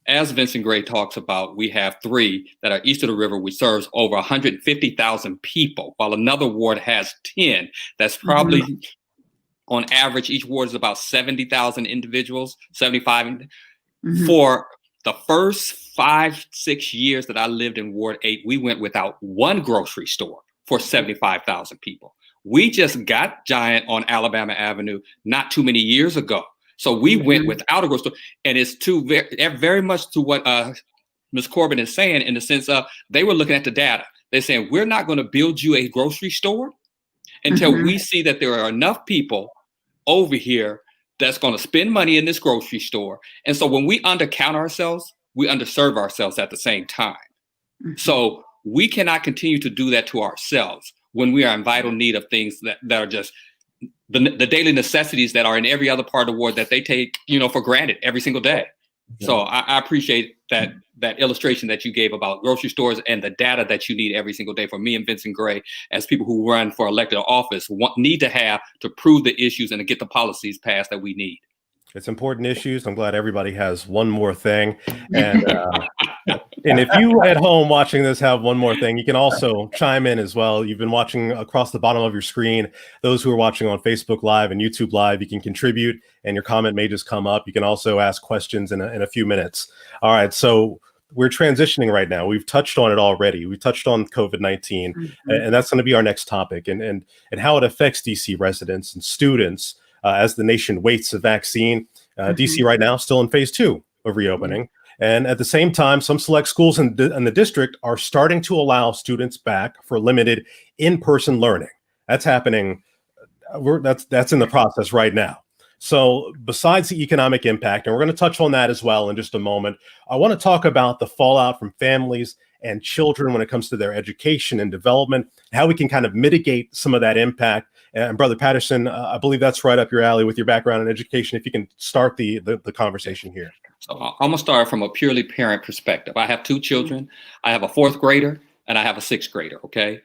as Vincent Gray talks about, we have 3 that are east of the river, which serves over 150,000 people, while another ward has 10. That's probably on average, each ward is about 70,000 individuals, 75. For the first 5-6 years that I lived in Ward 8, we went without one grocery store for 75,000 people. We just got Giant on Alabama Avenue not too many years ago. So we went without a grocery store. And it's very much to what Ms. Corbin is saying, in the sense of they were looking at the data. They're saying, we're not going to build you a grocery store until we see that there are enough people over here that's going to spend money in this grocery store. And so when we undercount ourselves, we underserve ourselves at the same time. So we cannot continue to do that to ourselves when we are in vital need of things that are just the daily necessities that are in every other part of the world that they take, for granted every single day. So I appreciate that illustration that you gave about grocery stores and the data that you need every single day. For me and Vincent Gray, as people who run for elected office, need to have to prove the issues and to get the policies passed that we need. It's important issues. I'm glad everybody has one more thing. And and if you at home watching this have one more thing, you can also chime in as well. You've been watching across the bottom of your screen. Those who are watching on Facebook Live and YouTube Live, you can contribute and your comment may just come up. You can also ask questions in a few minutes. All right. So we're transitioning right now. We've touched on it already. We touched on COVID-19, and that's going to be our next topic, and how it affects DC residents and students as the nation waits a vaccine. DC right now still in phase 2 of reopening. And at the same time, some select schools in the district are starting to allow students back for limited in-person learning. That's happening. That's in the process right now. So besides the economic impact, and we're going to touch on that as well in just a moment, I want to talk about the fallout from families and children when it comes to their education and development, how we can kind of mitigate some of that impact. And Brother Patterson, I believe that's right up your alley with your background in education. If you can start the conversation here. So I'm gonna start from a purely parent perspective. I have 2 children. I have a 4th grader and I have a 6th grader. Okay.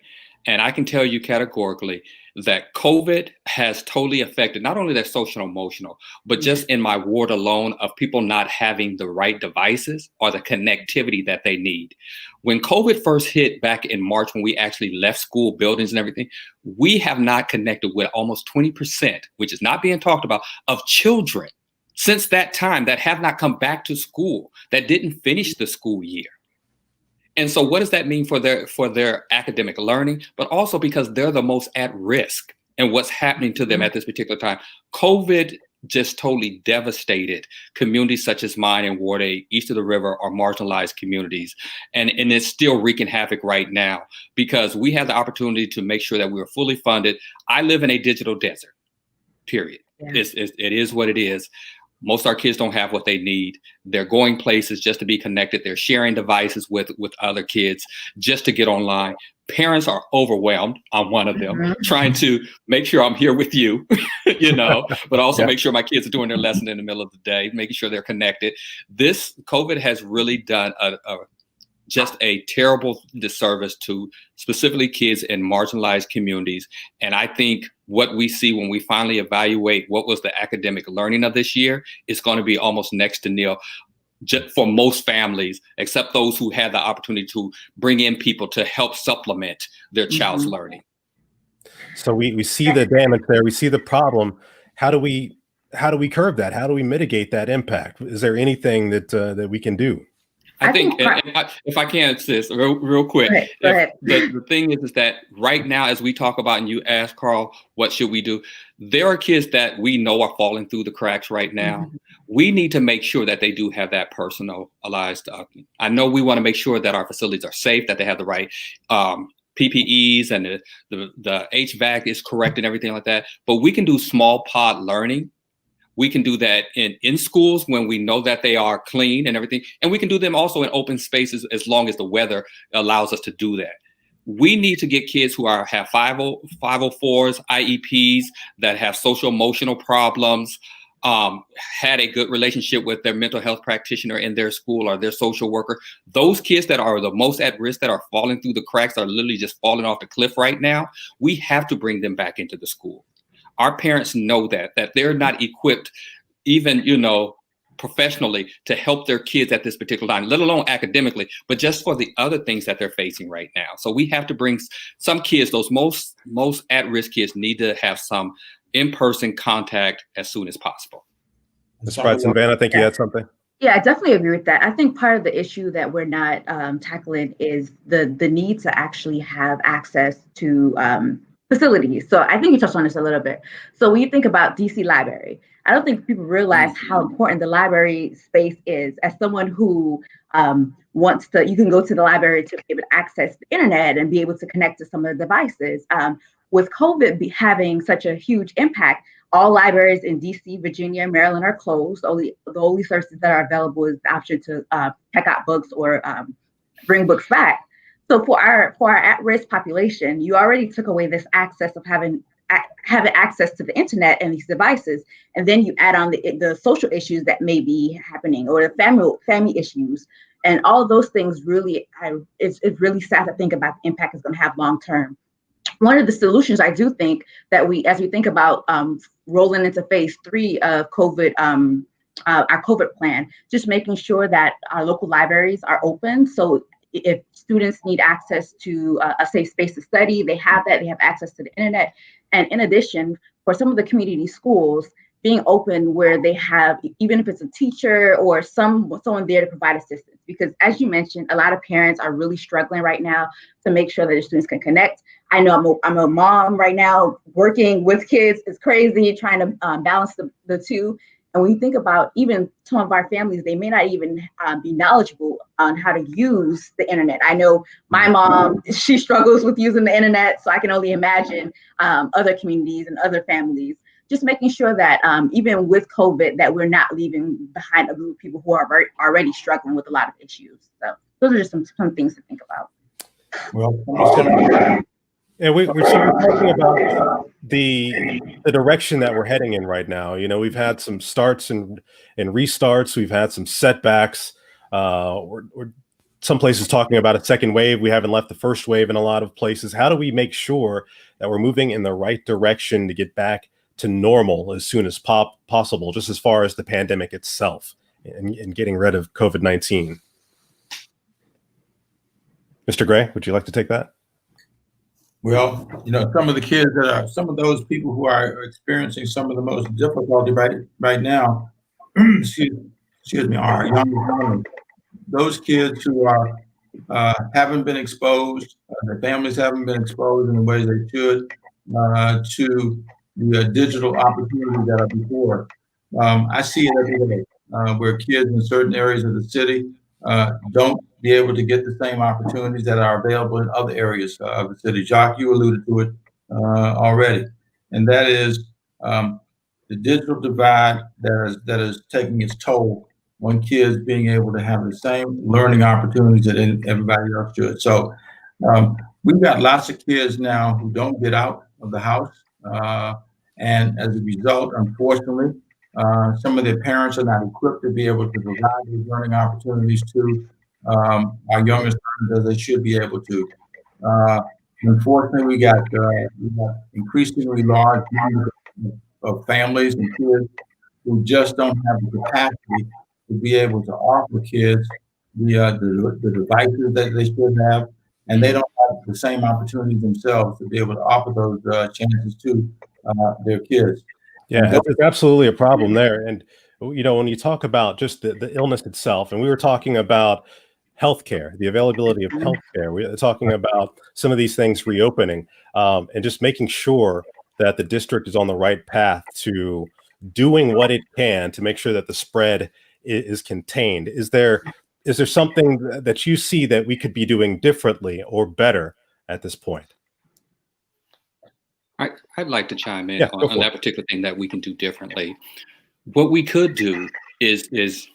And I can tell you categorically that COVID has totally affected not only their social and emotional, but just in my ward alone of people not having the right devices or the connectivity that they need. When COVID first hit back in March, when we actually left school buildings and everything, we have not connected with almost 20%, which is not being talked about, of children since that time that have not come back to school, that didn't finish the school year. And so what does that mean for their academic learning, but also because they're the most at risk and what's happening to them at this particular time? COVID just totally devastated communities such as mine in Ward 8, east of the river, are marginalized communities. And it's still wreaking havoc right now because we had the opportunity to make sure that we were fully funded. I live in a digital desert, period. Yeah. It is what it is. Most of our kids don't have what they need. They're going places just to be connected. They're sharing devices with other kids just to get online. Parents are overwhelmed. I'm one of them, trying to make sure I'm here with you, but also make sure my kids are doing their lesson in the middle of the day, making sure they're connected. This COVID has really done just a terrible disservice to specifically kids in marginalized communities. And I think what we see when we finally evaluate what was the academic learning of this year is going to be almost next to nil for most families, except those who had the opportunity to bring in people to help supplement their child's learning. So we see the damage there. We see the problem. How do we curb that? How do we mitigate that impact? Is there anything that we can do? I think if I can, sis, real quick, go ahead. The thing is that right now, as we talk about, and you ask Carl, what should we do? There are kids that we know are falling through the cracks right now. We need to make sure that they do have that personalized. I know we want to make sure that our facilities are safe, that they have the right PPEs and the HVAC is correct and everything like that. But we can do small pod learning. We can do that in schools when we know that they are clean and everything. And we can do them also in open spaces as long as the weather allows us to do that. we need to get kids who have 504s, IEPs, that have social emotional problems, had a good relationship with their mental health practitioner in their school or their social worker. Those kids that are the most at risk, that are falling through the cracks, are literally just falling off the cliff right now. We have to bring them back into the school. Our parents know that they're not equipped, even, professionally, to help their kids at this particular time, let alone academically, but just for the other things that they're facing right now. So we have to bring some kids, those most at-risk kids, need to have some in-person contact as soon as possible. Ms. Spritson-Vann, I think you had something. Yeah, I definitely agree with that. I think part of the issue that we're not tackling is the need to actually have access to facilities. So I think you touched on this a little bit. So when you think about DC Library, I don't think people realize how important the library space is. As someone who you can go to the library to be able to access the internet and be able to connect to some of the devices. With COVID having such a huge impact, all libraries in DC, Virginia, Maryland are closed. The only services that are available is the option to check out books or bring books back. So for our at-risk population, you already took away this access of having access to the internet and these devices, and then you add on the social issues that may be happening, or the family issues, and all of those things. Really, it's really sad to think about the impact it's going to have long term. One of the solutions I do think that as we think about rolling into phase 3 of COVID, our COVID plan, just making sure that our local libraries are open. So if students need access to a safe space to study, they have that. They have access to the internet. And in addition, for some of the community schools, being open where they have, even if it's a teacher or someone there to provide assistance. Because as you mentioned, a lot of parents are really struggling right now to make sure that their students can connect. I know I'm a mom right now, working with kids. It's crazy trying to balance the two. And when you think about even some of our families, they may not even be knowledgeable on how to use the internet. I know my mom, she struggles with using the internet, so I can only imagine other communities and other families. Just making sure that even with COVID, that we're not leaving behind a group of people who are already struggling with a lot of issues. So those are just some things to think about. Well, Yeah, we're talking about the direction that we're heading in right now. We've had some starts and restarts. We've had some setbacks. We're some places talking about a second wave. We haven't left the first wave in a lot of places. How do we make sure that we're moving in the right direction to get back to normal as soon as possible, just as far as the pandemic itself and getting rid of COVID-19? Mr. Gray, would you like to take that? Well, some of the kids some of those people who are experiencing some of the most difficulty right now, excuse me, are young. Those kids who haven't been exposed, their families haven't been exposed in the way they should to the digital opportunities that are before. I see it every day where kids in certain areas of the city don't be able to get the same opportunities that are available in other areas of the city. Jacques, you alluded to it already, and that is the digital divide that is taking its toll on kids being able to have the same learning opportunities that everybody else should. So we've got lots of kids now who don't get out of the house, and as a result, unfortunately, some of their parents are not equipped to be able to provide these learning opportunities to our youngest learners as they should be able to. Unfortunately, we got increasingly large numbers of families and kids who just don't have the capacity to be able to offer kids the devices that they should have, and they don't have the same opportunities themselves to be able to offer those chances to their kids. Yeah, it's absolutely a problem there. And, when you talk about just the illness itself, and we were talking about healthcare, the availability of healthcare, we're talking about some of these things reopening, and just making sure that the district is on the right path to doing what it can to make sure that the spread is contained. Is there something that you see that we could be doing differently or better at this point? I'd like to chime in Yeah, on that particular thing that we can do differently. What we could do is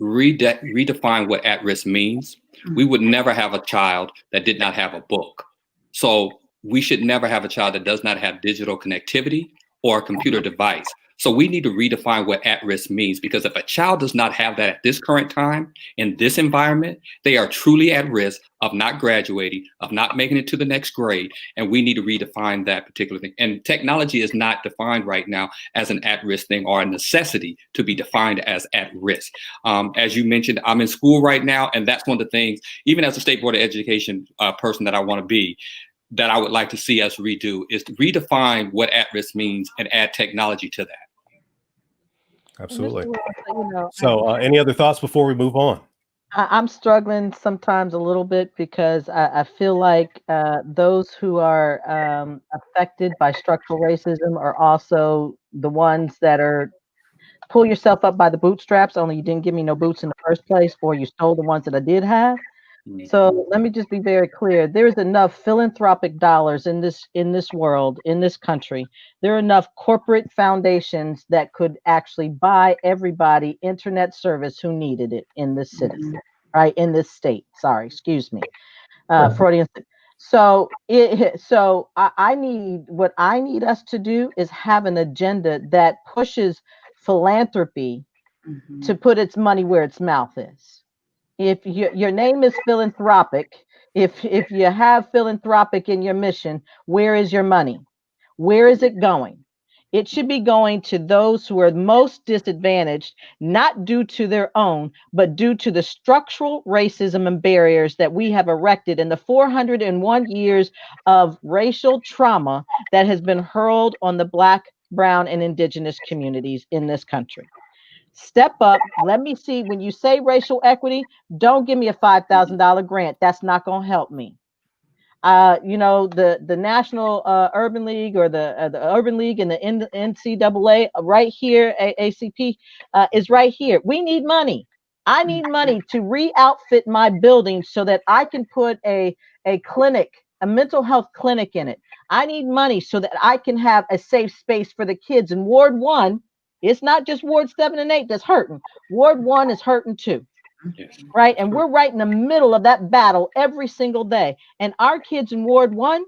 redefine what at-risk means, we would never have a child that did not have a book. So we should never have a child that does not have digital connectivity or a computer device. So we need to redefine what at-risk means, because if a child does not have that at this current time in this environment, they are truly at risk of not graduating, of not making it to the next grade. And we need to redefine that particular thing. And technology is not defined right now as an at-risk thing or a necessity to be defined as at risk. As you mentioned, I'm in school right now, and that's one of the things, even as a State Board of Education person that I want to be, that I would like to see us redo, is to redefine what at-risk means and add technology to that. Absolutely. You know, So any other thoughts before we move on? I'm struggling sometimes a little bit because I feel like those who are affected by structural racism are also the ones that are pull yourself up by the bootstraps, only you didn't give me no boots in the first place, or you stole the ones that I did have. So let me just be very clear. There's enough philanthropic dollars in this world, in this country. There are enough corporate foundations that could actually buy everybody internet service who needed it in this city, right? In this state. Sorry, excuse me. Freudian. So I need, what I need us to do is have an agenda that pushes philanthropy to put its money where its mouth is. If your name is philanthropic, if you have philanthropic in your mission, where is your money? Where is it going? It should be going to those who are most disadvantaged, not due to their own, but due to the structural racism and barriers that we have erected in the 401 years of racial trauma that has been hurled on the Black, brown, and indigenous communities in this country. Step up. Let me see. When you say racial equity, don't give me a $5,000 grant. That's not going to help me. You know, the National Urban League, or the Urban League, and the NCAA right here, ACP is right here. We need money. I need money to re-outfit my building so that I can put a clinic, a mental health clinic in it. I need money so that I can have a safe space for the kids in Ward 1. It's not just Ward 7 and 8 that's hurting. Ward 1 is hurting too. Yes. Right? And we're right in the middle of that battle every single day. And our kids in Ward 1,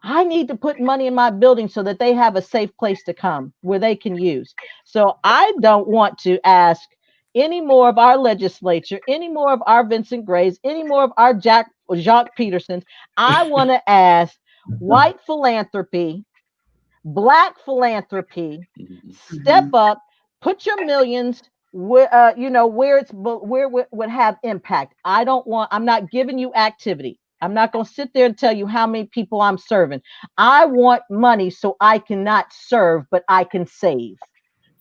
I need to put money in my building so that they have a safe place to come where they can use. So I don't want to ask any more of our legislature, any more of our Vincent Grays, any more of our Jacques Petersons. I want to ask white philanthropy, Black philanthropy, step up, put your millions where where it would have impact. I'm not giving you activity. I'm not going to sit there and tell you how many people I'm serving. I want money so I cannot serve, but I can save.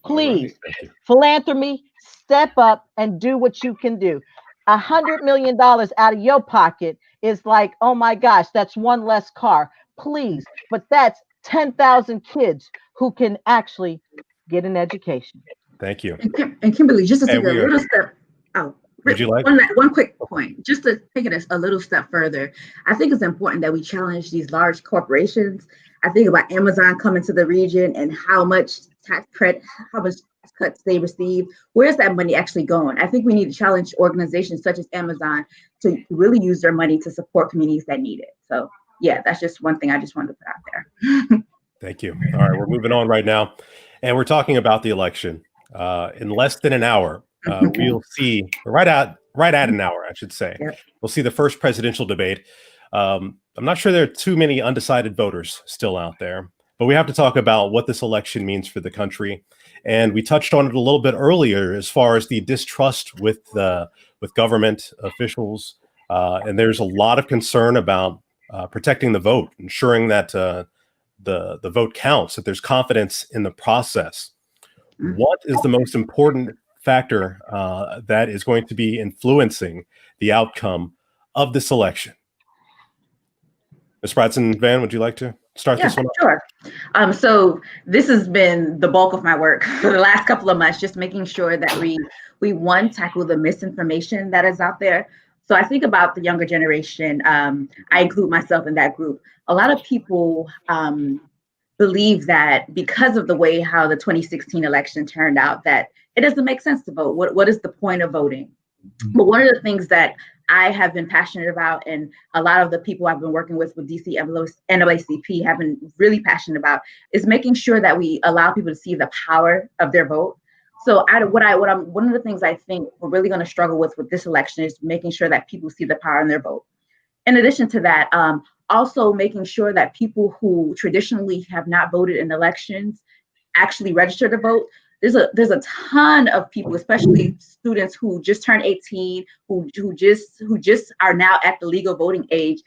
Please, philanthropy, step up and do what you can do. $100 million out of your pocket is like, oh my gosh, that's one less car. Please, but that's 10,000 kids who can actually get an education. Thank you. And Kimberly, just to take a little step out. Would you like one quick point, just to take it a little step further? I think it's important that we challenge these large corporations. I think about Amazon coming to the region and how much tax cuts they receive. Where's that money actually going? I think we need to challenge organizations such as Amazon to really use their money to support communities that need it. So yeah, that's just one thing I just wanted to put out there. Thank you. All right, we're moving on right now, and we're talking about the election. In less than an hour, we'll see right at an hour, I should say. Yep. We'll see the first presidential debate. I'm not sure there are too many undecided voters still out there, but we have to talk about what this election means for the country. And we touched on it a little bit earlier as far as the distrust with government officials, and there's a lot of concern about protecting the vote, ensuring that the vote counts, that there's confidence in the process. What is the most important factor that is going to be influencing the outcome of this election? Ms. Bradson-Van, would you like to start this one off? Sure. So this has been the bulk of my work for the last couple of months, just making sure that we tackle the misinformation that is out there. So I think about the younger generation. I include myself in that group. A lot of people believe that because of the way how the 2016 election turned out, that it doesn't make sense to vote. What is the point of voting? But one of the things that I have been passionate about, and a lot of the people I've been working with DC NAACP have been really passionate about, is making sure that we allow people to see the power of their vote. So one of the things I think we're really going to struggle with this election is making sure that people see the power in their vote. In addition to that, also making sure that people who traditionally have not voted in elections actually register to vote. There's a ton of people, especially students who just turned 18, who just are now at the legal voting age,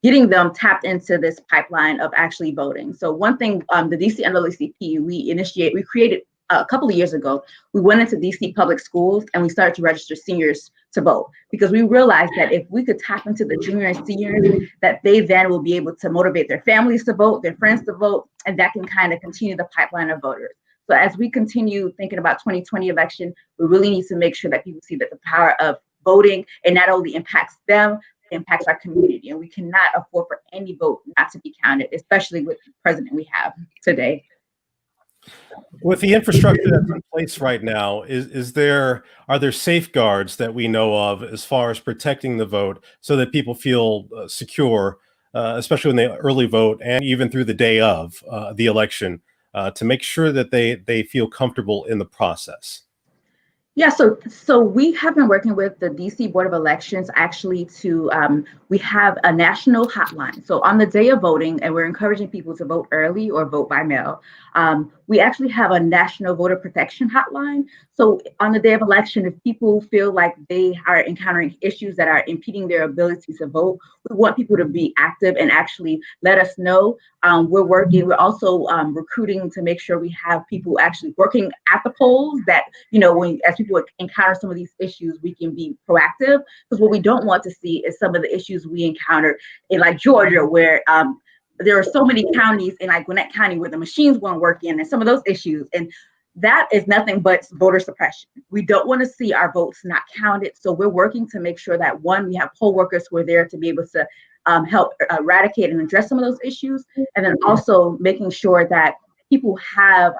getting them tapped into this pipeline of actually voting. So one thing, the DC NAACP, we created a couple of years ago. We went into DC public schools and we started to register seniors to vote, because we realized that if we could tap into the junior and seniors, that they then will be able to motivate their families to vote, their friends to vote, and that can kind of continue the pipeline of voters. So as we continue thinking about 2020 election, we really need to make sure that people see that the power of voting, it not only impacts them, it impacts our community. And we cannot afford for any vote not to be counted, especially with the president we have today. With the infrastructure that's in place right now, are there safeguards that we know of as far as protecting the vote so that people feel secure, especially when they early vote and even through the day of the election, to make sure that they feel comfortable in the process? Yeah, so we have been working with the DC Board of Elections actually to, we have a national hotline. So on the day of voting, and we're encouraging people to vote early or vote by mail, we actually have a national voter protection hotline. So on the day of election, if people feel like they are encountering issues that are impeding their ability to vote, we want people to be active and actually let us know. We're also recruiting to make sure we have people actually working at the polls that, as people encounter some of these issues, we can be proactive. Because what we don't want to see is some of the issues we encountered in like Georgia, where there are so many counties in like Gwinnett County where the machines won't work in, and some of those issues. And that is nothing but voter suppression. We don't want to see our votes not counted. So we're working to make sure that, one, we have poll workers who are there to be able to help eradicate and address some of those issues. And then also making sure that people have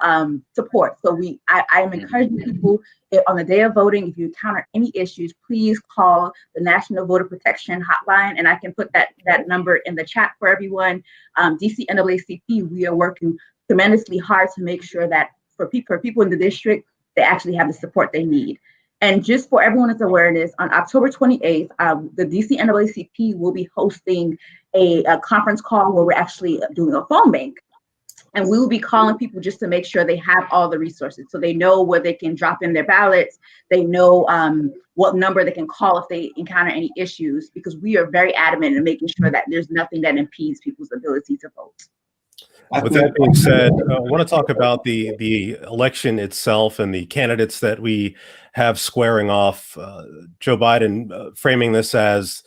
support. So I am encouraging people on the day of voting, if you encounter any issues, please call the National Voter Protection Hotline. And I can put that number in the chat for everyone. DC NAACP, we are working tremendously hard to make sure that for people in the district, they actually have the support they need. And just for everyone's awareness, on October 28th, the DC NAACP will be hosting a conference call where we're actually doing a phone bank. And we will be calling people just to make sure they have all the resources. So they know where they can drop in their ballots. They know what number they can call if they encounter any issues, because we are very adamant in making sure that there's nothing that impedes people's ability to vote. With that being said, I want to talk about the election itself and the candidates that we have squaring off. Joe Biden framing this as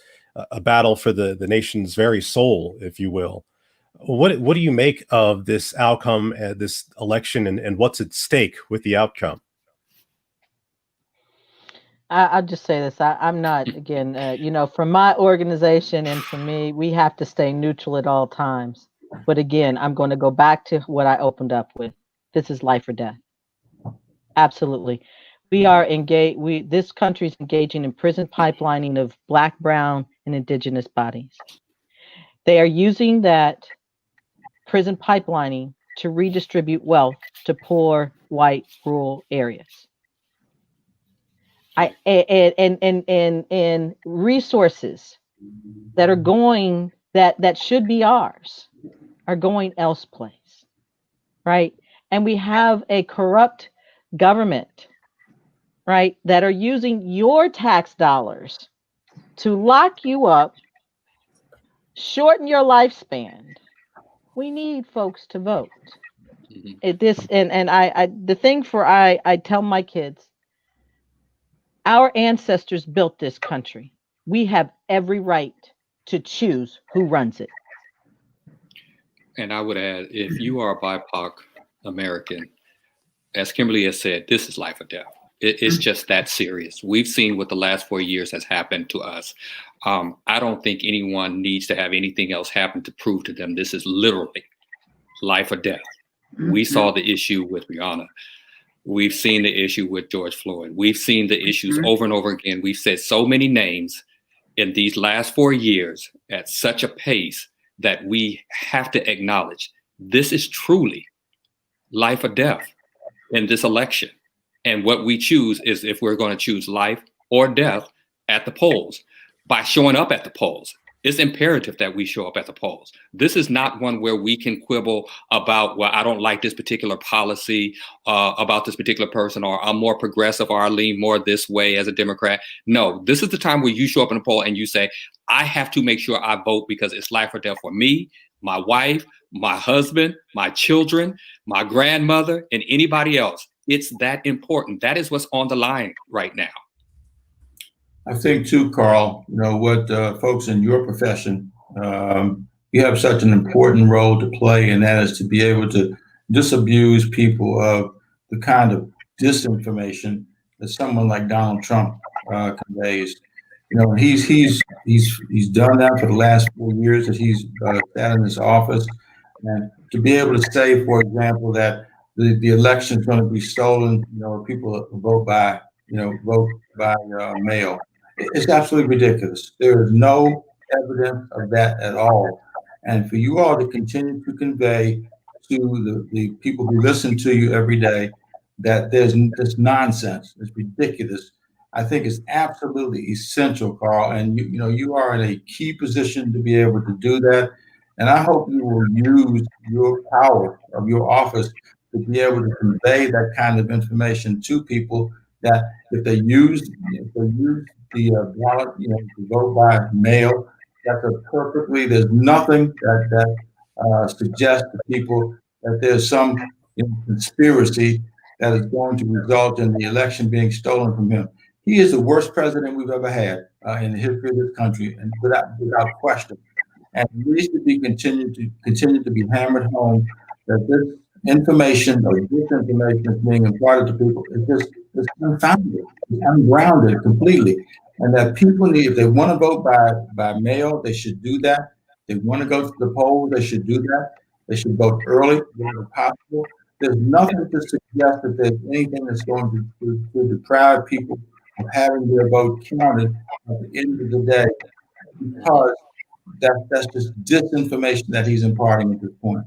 a battle for the nation's very soul, if you will. What do you make of this outcome, this election, and what's at stake with the outcome? I'll just say this. I'm not, again, from my organization and for me, we have to stay neutral at all times. But again, I'm going to go back to what I opened up with. This is life or death. Absolutely. We are engaged. This country is engaging in prison pipelining of Black, brown, and indigenous bodies. They are using that prison pipelining to redistribute wealth to poor, white, rural areas. And resources that are going that should be ours are going elsewhere, right? And we have a corrupt government, right, that are using your tax dollars to lock you up, shorten your lifespan. We need folks to vote. I tell my kids, our ancestors built this country. We have every right to choose who runs it. And I would add, if you are a BIPOC American, as Kimberly has said, this is life or death. It's just that serious. We've seen what the last 4 years has happened to us. I don't think anyone needs to have anything else happen to prove to them this is literally life or death. We saw the issue with Rihanna. We've seen the issue with George Floyd. We've seen the issues Mhm. over and over again. We've said so many names in these last 4 years at such a pace that we have to acknowledge this is truly life or death in this election. And what we choose is if we're going to choose life or death at the polls by showing up at the polls. It's imperative that we show up at the polls. This is not one where we can quibble about, well, I don't like this particular policy about this particular person, or I'm more progressive, or I lean more this way as a Democrat. No, this is the time where you show up in a poll and you say, I have to make sure I vote because it's life or death for me, my wife, my husband, my children, my grandmother, and anybody else. It's that important. That is what's on the line right now. I think too, Carl, what folks in your profession, you have such an important role to play, and that is to be able to disabuse people of the kind of disinformation that someone like Donald Trump conveys. He's done that for the last 4 years that he's sat in this office, and to be able to say, for example, that the election is going to be stolen, people vote by mail. It's absolutely ridiculous. There is no evidence of that at all. And for you all to continue to convey to the people who listen to you every day that there's this nonsense, it's ridiculous, I think is absolutely essential, Carl. And you are in a key position to be able to do that. And I hope you will use your power of your office to be able to convey that kind of information to people, that if they use the ballot, to vote by mail, there's nothing that suggests to people that there's some conspiracy that is going to result in the election being stolen from him. He is the worst president we've ever had in the history of this country, and without question. And it needs to be continue to be hammered home that this information or disinformation is being imparted to people. It's unfounded, it's ungrounded completely. And that people need, if they want to vote by mail, they should do that. If they want to go to the polls, they should do that. They should vote early whenever possible. There's nothing to suggest that there's anything that's going to deprive people of having their vote counted at the end of the day, because that's just disinformation that he's imparting at this point.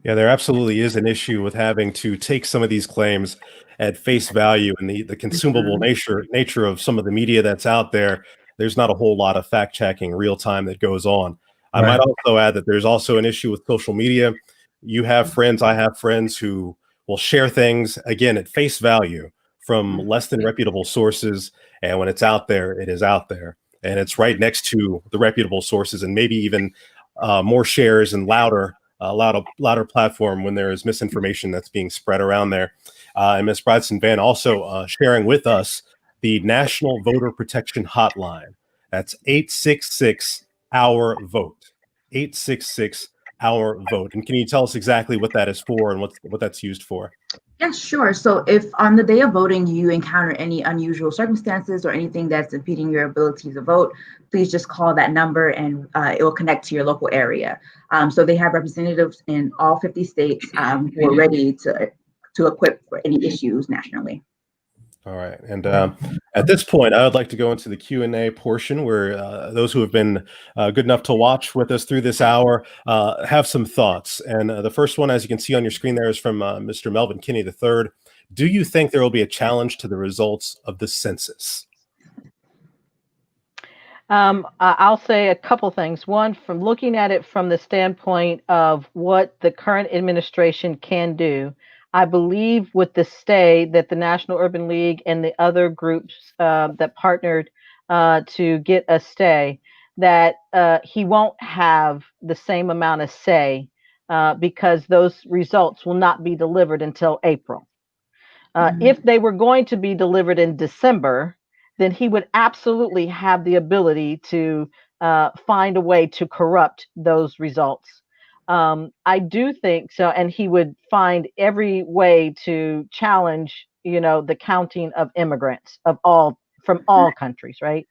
Yeah, there absolutely is an issue with having to take some of these claims at face value, and the consumable nature of some of the media that's out there. There's not a whole lot of fact checking real time that goes on. I might also add that there's also an issue with social media. You have friends, I have friends who will share things again at face value from less than reputable sources, and when it's out there, it is out there, and it's right next to the reputable sources, and maybe even more shares and louder platform when there is misinformation that's being spread around there. And Ms. Bradson Van also sharing with us the National Voter Protection Hotline. That's 866-OUR-VOTE. 866-OUR-VOTE. And can you tell us exactly what that is for and what that's used for? Yeah, sure. So if on the day of voting you encounter any unusual circumstances or anything that's impeding your ability to vote, please just call that number and it will connect to your local area. So they have representatives in all 50 states who are ready to equip for any issues nationally. All right. And at this point, I would like to go into the Q&A portion where those who have been good enough to watch with us through this hour have some thoughts. And the first one, as you can see on your screen there, is from Mr. Melvin Kinney III. Do you think there will be a challenge to the results of the census? I'll say a couple things. One, from looking at it from the standpoint of what the current administration can do, I believe with the stay that the National Urban League and the other groups that partnered to get a stay, that he won't have the same amount of say because those results will not be delivered until April. If they were going to be delivered in December, then he would absolutely have the ability to find a way to corrupt those results. I do think so, and he would find every way to challenge, the counting of immigrants from all countries, right?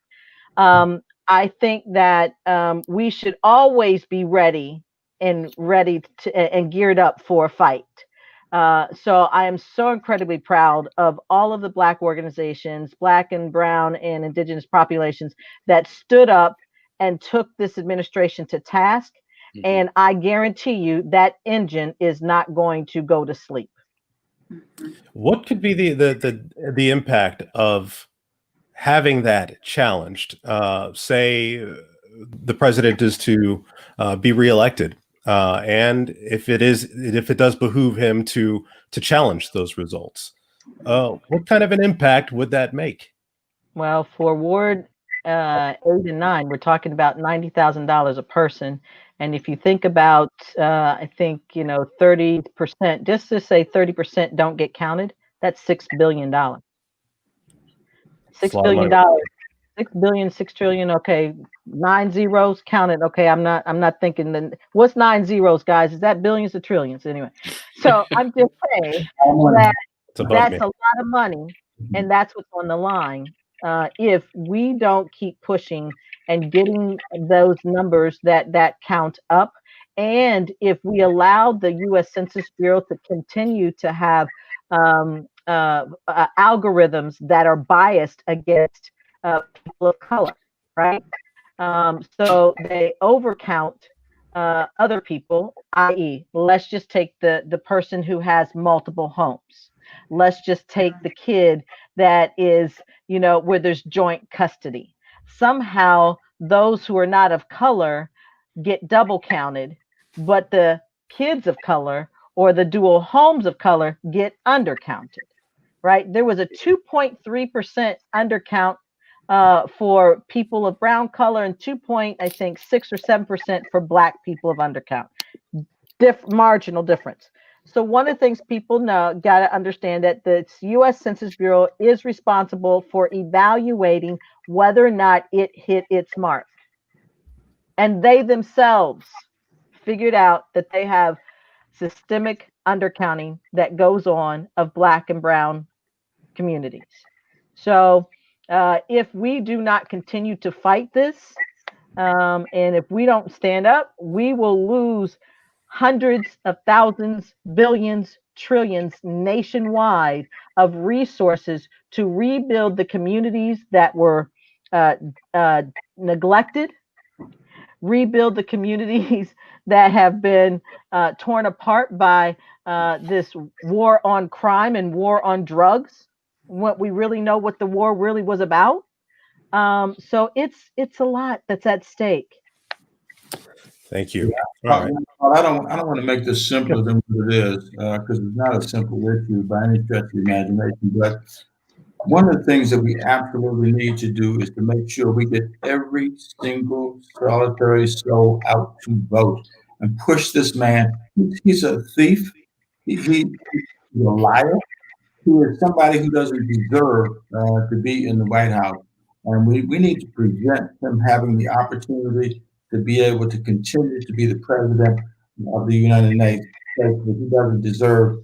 I think that we should always be ready and geared up for a fight. So I am so incredibly proud of all of the Black organizations, Black and Brown and Indigenous populations that stood up and took this administration to task. Mhm. And I guarantee you that engine is not going to go to sleep. What could be the impact of having that challenged? Say the president is to be reelected, and if it does behoove him to challenge those results, what kind of an impact would that make? Well, for Ward 8 and 9, we're talking about $90,000 a person. And if you think about, I think, 30%, just to say 30% don't get counted, that's $6 billion. It's a $6 lot of billion. money. 6 billion, 6 trillion. Okay, 9 zeros counted. Okay, I'm not thinking then. What's 9 zeros, guys? Is that billions or trillions? Anyway, so I'm just saying that It's above that's me. a lot of money, and that's what's on the line. If we don't keep pushing and getting those numbers that count up, and if we allow the U.S. Census Bureau to continue to have algorithms that are biased against people of color, right? So they overcount other people, i.e., let's just take the person who has multiple homes. Let's just take the kid that is, where there's joint custody. Somehow, those who are not of color get double counted, but the kids of color or the dual homes of color get undercounted, right? There was a 2.3% undercount for people of brown color and 6 or 7% for Black people of undercount. Marginal difference. So one of the things people got to understand that the U.S. Census Bureau is responsible for evaluating whether or not it hit its mark. And they themselves figured out that they have systemic undercounting that goes on of Black and brown communities. So if we do not continue to fight this, and if we don't stand up, we will lose hundreds of thousands, billions, trillions nationwide of resources to rebuild the communities that were neglected, rebuild the communities that have been torn apart by this war on crime and war on drugs. What we really know what the war really was about. So it's a lot that's at stake. Thank you. Yeah. All right. Well, I don't want to make this simpler than what it is, because it's not a simple issue by any stretch of the imagination. But one of the things that we absolutely need to do is to make sure we get every single solitary soul out to vote and push this man. He's a thief. He's a liar. He is somebody who doesn't deserve to be in the White House. And we need to prevent him having the opportunity to be able to continue to be the president of the United States that he doesn't deserve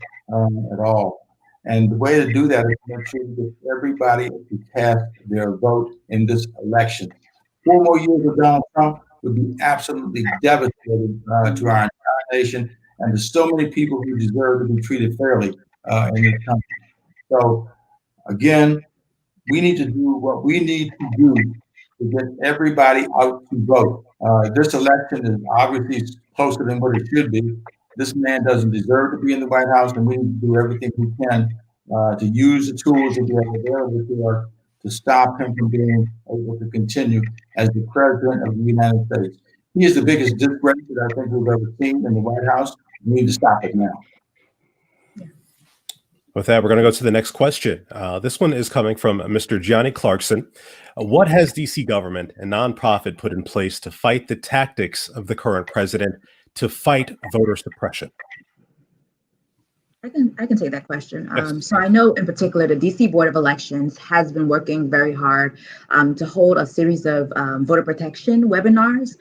at all. And the way to do that is to make sure you get everybody to cast their vote in this election. 4 more years of Donald Trump would be absolutely devastating to our entire nation, and there's so many people who deserve to be treated fairly in this country. So, again, we need to do what we need to do to get everybody out to vote. This election is obviously closer than what it should be. This man doesn't deserve to be in the White House, and we need to do everything we can to use the tools that we have available to us to stop him from being able to continue as the president of the United States. He is the biggest disgrace that I think we've ever seen in the White House. We need to stop it now. With that, we're going to go to the next question. This one is coming from Mr. Gianni Clarkson. What has DC government and nonprofit put in place to fight the tactics of the current president to fight voter suppression? I can take that question. Yes. So I know in particular the DC Board of Elections has been working very hard to hold a series of voter protection webinars.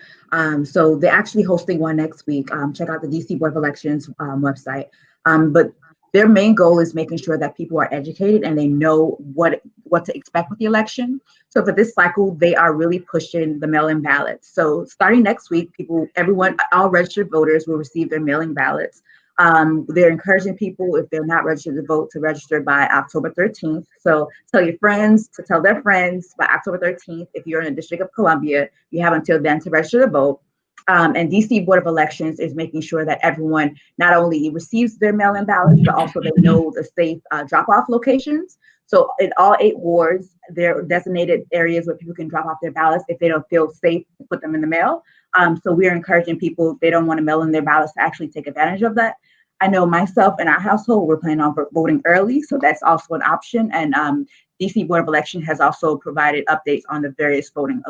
So they're actually hosting one next week. Check out the DC Board of Elections website. But their main goal is making sure that people are educated and they know what to expect with the election. So for this cycle, they are really pushing the mail-in ballots. So starting next week, all registered voters will receive their mail-in ballots. They're encouraging people, if they're not registered to vote, to register by October 13th. So tell your friends to tell their friends by October 13th. If you're in the District of Columbia, you have until then to register to vote. And DC Board of Elections is making sure that everyone not only receives their mail-in ballots, but also they know the safe drop-off locations. So in all 8 wards, there are designated areas where people can drop off their ballots if they don't feel safe to put them in the mail. So we're encouraging people, if they don't want to mail in their ballots, to actually take advantage of that. I know myself and our household, we're planning on voting early, so that's also an option. And DC Board of Election has also provided updates on the various voting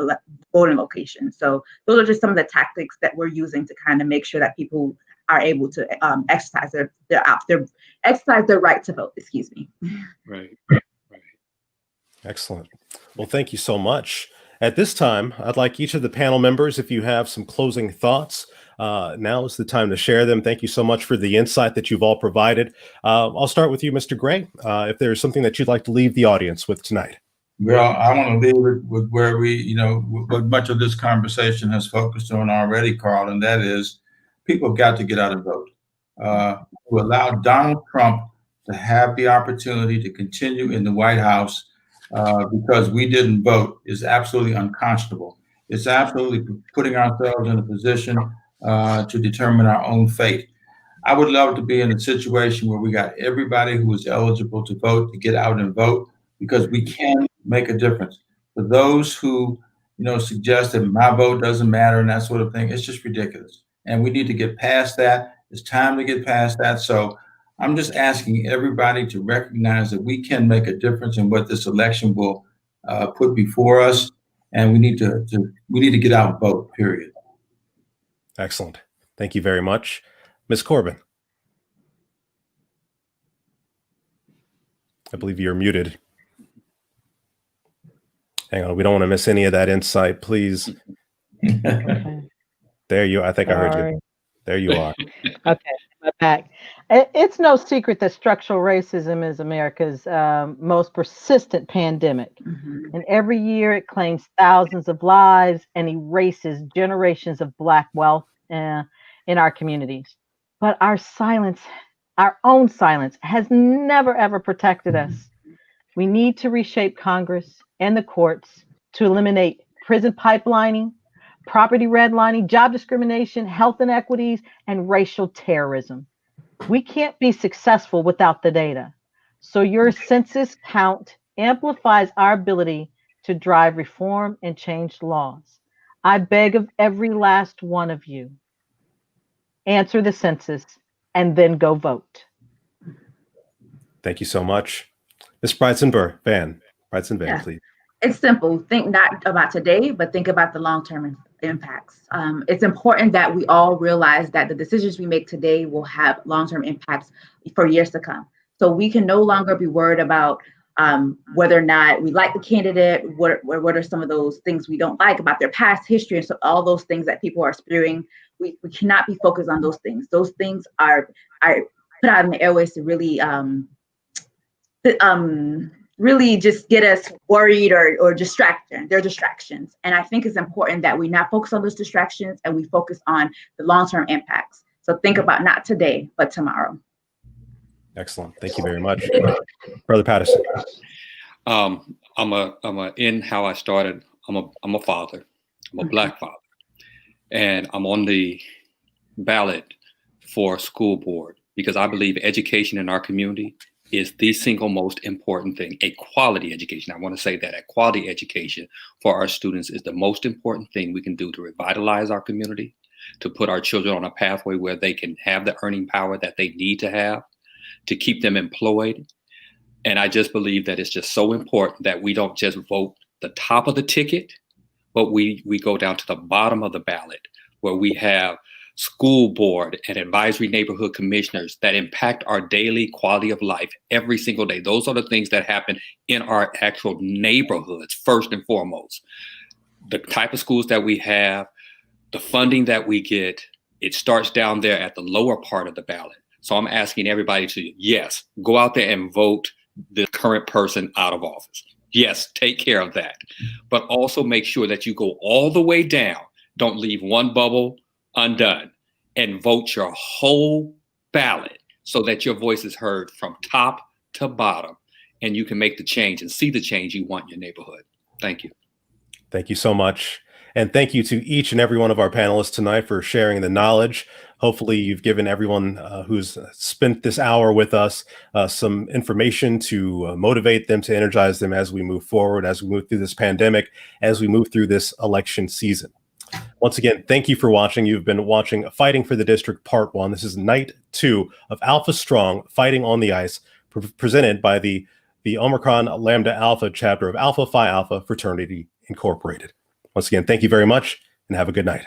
locations. So those are just some of the tactics that we're using to kind of make sure that people are able to exercise their right to vote. Excuse me. Right. Excellent. Well, thank you so much. At this time, I'd like each of the panel members, if you have some closing thoughts, now is the time to share them. Thank you so much for the insight that you've all provided. I'll start with you, Mr. Gray, if there's something that you'd like to leave the audience with tonight. Well, I want to leave it with where what much of this conversation has focused on already, Carl, and that is people have got to get out and vote. To allow Donald Trump to have the opportunity to continue in the White House because we didn't vote is absolutely unconscionable. It's absolutely putting ourselves in a position to determine our own fate. I would love to be in a situation where we got everybody who is eligible to vote to get out and vote, because we can make a difference. For those who suggest that my vote doesn't matter and that sort of thing, it's just ridiculous. And we need to get past that. It's time to get past that. So I'm just asking everybody to recognize that we can make a difference in what this election will put before us, and we need to get out and vote. Period. Excellent. Thank you very much, Ms. Corbin. I believe you're muted. Hang on, we don't want to miss any of that insight, please. Okay. There you are. I think I heard Sorry. you. There you are. Okay, I'm back. It's no secret that structural racism is America's most persistent pandemic. Mhm. And every year it claims thousands of lives and erases generations of Black wealth in our communities. But our silence, our own silence, has never, ever protected us. We need to reshape Congress and the courts to eliminate prison pipelining, property redlining, job discrimination, health inequities, and racial terrorism. We can't be successful without the data. So your census count amplifies our ability to drive reform and change laws. I beg of every last one of you, answer the census and then go vote. Thank you so much. Ms. Bryson-Van, Yeah. please. It's simple. Think not about today, but think about the long-term impacts. It's important that we all realize that the decisions we make today will have long-term impacts for years to come. So we can no longer be worried about whether or not we like the candidate, what are some of those things we don't like about their past history, and so all those things that people are spewing. We cannot be focused on those things. Those things are put out in the airways to really just get us worried or distracted. They're distractions. And I think it's important that we not focus on those distractions and we focus on the long-term impacts. So think about not today, but tomorrow. Excellent. Thank you very much. Brother Patterson. I'm a in how I started. I'm a father. I'm a Black father. And I'm on the ballot for school board because I believe education in our community is the single most important thing. A quality education. I want to say that a quality education for our students is the most important thing we can do to revitalize our community, to put our children on a pathway where they can have the earning power that they need to have, to keep them employed. And I just believe that it's just so important that we don't just vote the top of the ticket, but we go down to the bottom of the ballot where we have school board and advisory neighborhood commissioners that impact our daily quality of life every single day. Those are the things that happen in our actual neighborhoods, first and foremost. The type of schools that we have, the funding that we get, it starts down there at the lower part of the ballot. So I'm asking everybody to, yes, go out there and vote the current person out of office. Yes, take care of that. But also make sure that you go all the way down. Don't leave one bubble undone, and vote your whole ballot so that your voice is heard from top to bottom, and you can make the change and see the change you want in your neighborhood. Thank you. Thank you so much. And thank you to each and every one of our panelists tonight for sharing the knowledge. Hopefully you've given everyone who's spent this hour with us some information to motivate them, to energize them as we move forward, as we move through this pandemic, as we move through this election season. Once again, thank you for watching. You've been watching Fighting for the District Part 1. This is night 2 of Alpha Strong Fighting on the Ice, presented by the Omicron Lambda Alpha chapter of Alpha Phi Alpha Fraternity Incorporated. Once again, thank you very much and have a good night.